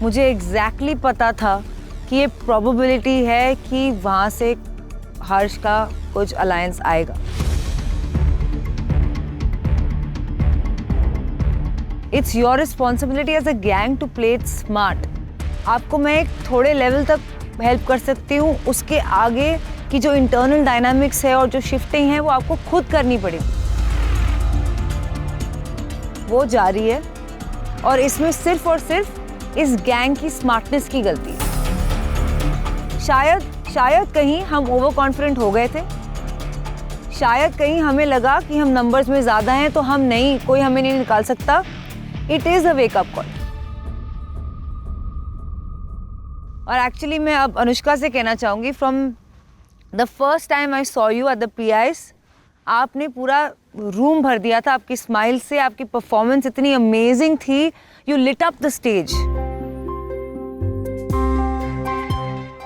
मुझे एग्जैक्टली पता था कि ये प्रोबेबिलिटी है कि वहाँ से हर्ष का कुछ अलायंस आएगा। It's your responsibility as a gang to play it smart. आपको मैं एक थोड़े लेवल तक हेल्प कर सकती हूँ, उसके आगे की जो इंटरनल डायनामिक्स है और जो शिफ्टिंग है वो आपको खुद करनी पड़ेगी, वो जारी है। और इसमें सिर्फ और सिर्फ इस गैंग की स्मार्टनेस की गलती है। शायद कहीं हम ओवर कॉन्फिडेंट हो गए थे, शायद कहीं हमें लगा कि हम नंबर्स में ज़्यादा हैं तो हम नहीं, कोई हमें नहीं निकाल सकता। It is a wake up call. और एक्चुअली मैं अब अनुष्का से कहना चाहूँगी, from the first time I saw you at the PIs, आपने पूरा रूम भर दिया था आपकी स्माइल से। आपकी परफॉर्मेंस इतनी अमेजिंग थी, you lit up the stage.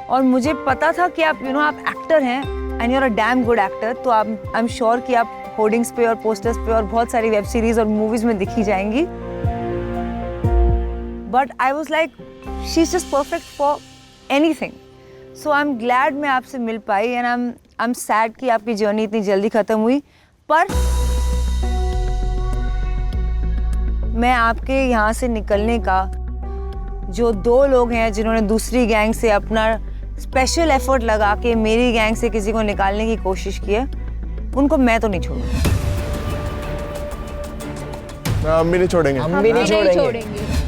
और मुझे पता था कि आप आप एक्टर हैं and you are a damn good actor. तो आई एम श्योर कि आप होर्डिंग्स पे और पोस्टर्स पे और बहुत सारी वेब सीरीज और मूवीज में दिखी जाएंगी। But I was like, she is just perfect for anything. So I am glad मैं आपसे मिल पाई एंड आई एम सैड कि आपकी जर्नी इतनी जल्दी ख़त्म हुई। पर मैं आपके यहाँ से निकलने का, जो 2 लोग हैं जिन्होंने दूसरी गैंग से अपना स्पेशल एफर्ट लगा के मेरी गैंग से किसी को निकालने की कोशिश की है, उनको मैं तो नहीं छोड़ूंगी। हम भी नहीं छोड़ेंगे, हम भी नहीं छोड़ेंगे।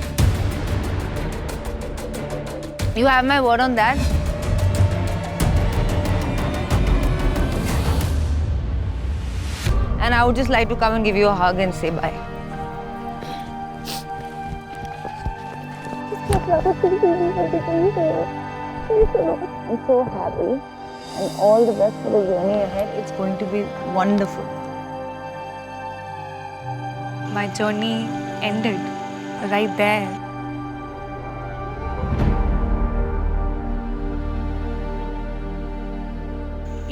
You have my word on that. And I would just like to come and give you a hug and say bye. I'm so happy and all the best for the journey ahead. It's going to be wonderful. My journey ended right there.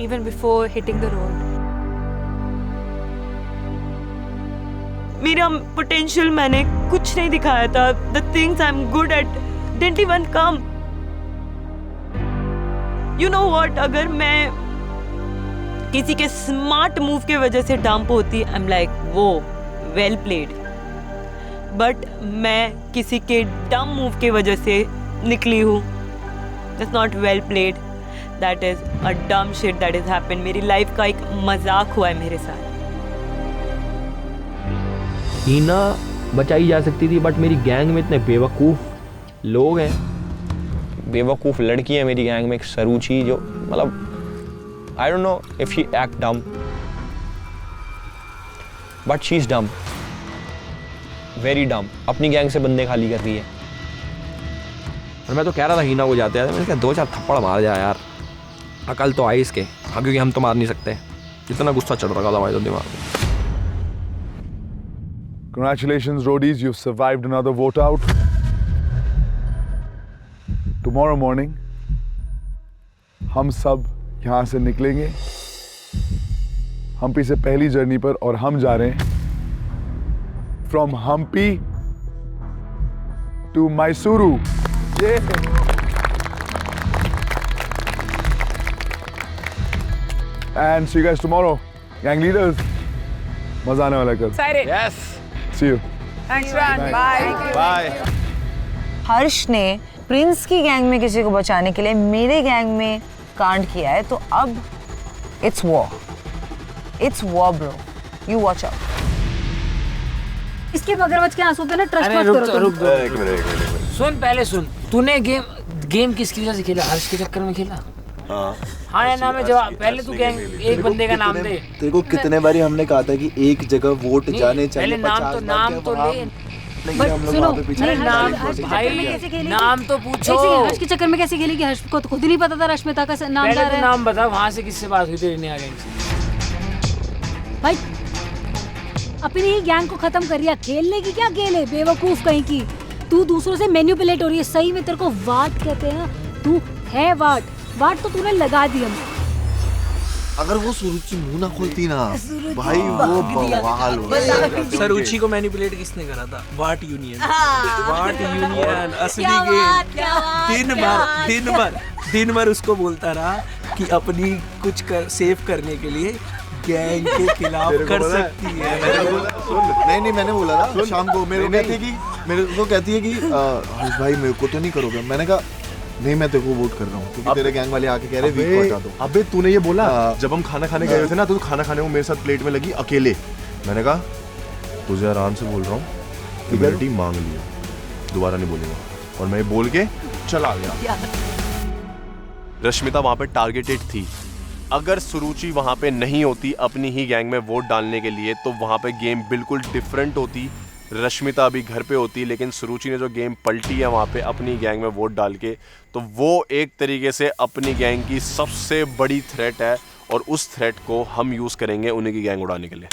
Even before hitting the road. मेरा potential मैंने कुछ नहीं दिखाया था। The things I'm good at didn't even come. You know what? अगर मैं किसी के स्मार्ट मूव के वजह से डंप होती, I'm like, वो well played. बट मैं किसी के डम मूव की वजह से निकली हूँ. That's not well played. That is a dumb shit that has happened. मेरी लाइफ का एक मजाक हुआ है मेरे साथ. हीना बचाई जा सकती थी, बट मेरी गैंग में इतने बेवकूफ़ लोग हैं, बेवकूफ़ लड़की है मेरी गैंग में. एक सरूची जो मतलब आई don't know if she act डम, बट शी इज़ डम, वेरी डम. अपनी गैंग से बंदे खाली कर रही है. और मैं तो कह रहा था हीना को जाते हैं, मैंने कहा 2-4 थप्पड़ मार जा यार, अकल तो आई इसके. हाँ, क्योंकि हम तो मार नहीं सकते. इतना गुस्सा चढ़ रहा था हमारे तो दिमाग में. Congratulations, roadies, you've survived another vote out. Tomorrow morning, हम सब यहाँ से निकलेंगे हम्पी से पहली जर्नी पर, और हम जा रहे हैं from Hampi to Mysuru. And see you guys tomorrow, gang leaders. मजा आने वाला है कल. Excited. Yes. See you. Thanks, Ran. Bye. Bye. हर्ष ने प्रिंस की गैंग में किसी को बचाने के लिए मेरे गैंग में कांड किया है, तो अब it's war bro. You watch out. इसके मगरमच्छ के आंसू पे ना ट्रस्ट मत करो. रुक दो. एक मिनट. सुन, पहले सुन. तूने गेम किसकी वजह से खेला? हर्ष के चक्कर में खेला? हाँ या ना में जवाब. पहले तू गैंग एक बंदे का नाम दे. तेरे को कितने बारी हमने कहा था कि एक जगह वोट जाने चाहिए. पहले नाम तो ले. सुनो, नाम तो पूछो. हर्ष के चक्कर में कैसे खेली कि हर्ष को तो खुद ही नहीं पता था रश्मिता का नाम जा रहा है. नाम बता, वहाँ से किससे बात हुई तेरी नया गैंग से? भाई अपनी ही गैंग को खत्म कर दिया. खेलने की क्या खेल है बेवकूफ कहीं की. तू दूसरों से मैनिपुलेट हो रही है. सही में तेरे को वाट कहते हैं ना. तू है वाट तो तूने लगा दी हमें. अगर वो सुरुचि मुंह ना खोलती ना भाई, वो बवाल हो. सरूची को मैनिपुलेट किसने करा था? वाट यूनियन. असली गेम. दिन भर उसको बोलता रहा कि अपनी कुछ सेव करने के लिए गैंग के खिलाफ कर सकती है. नहीं, मैंने बोला ना शाम को मेरे को कहती है कि हर्ष भाई मेरे को तो नहीं करोगे. मैंने कहा नहीं, मैं तेरे को वोट कर रहा हूँ क्योंकि तेरे गैंग वाले आके कह रहे वीक को हटा दो. अबे तूने ये बोला जब हम खाना खाने गए थे ना, तो खाना खाने को मेरे साथ प्लेट में लगी अकेले. मैंने कहा तुझे आराम से बोल रहा हूँ, इम्यूनिटी मांग लिया, दोबारा नहीं बोलूंगा. और मैं बोल के चला गया. रश्मिता वहां पे टारगेटेड थी. अगर सुरुचि वहां पे नहीं होती अपनी ही गैंग में वोट डालने के लिए, तो वहां पे गेम बिल्कुल डिफरेंट होती. रश्मिता अभी घर पे होती, लेकिन सुरुचि ने जो गेम पलटी है वहाँ पे अपनी गैंग में वोट डाल के, तो वो एक तरीके से अपनी गैंग की सबसे बड़ी थ्रेट है, और उस थ्रेट को हम यूज़ करेंगे उन्हीं की गैंग उड़ाने के लिए.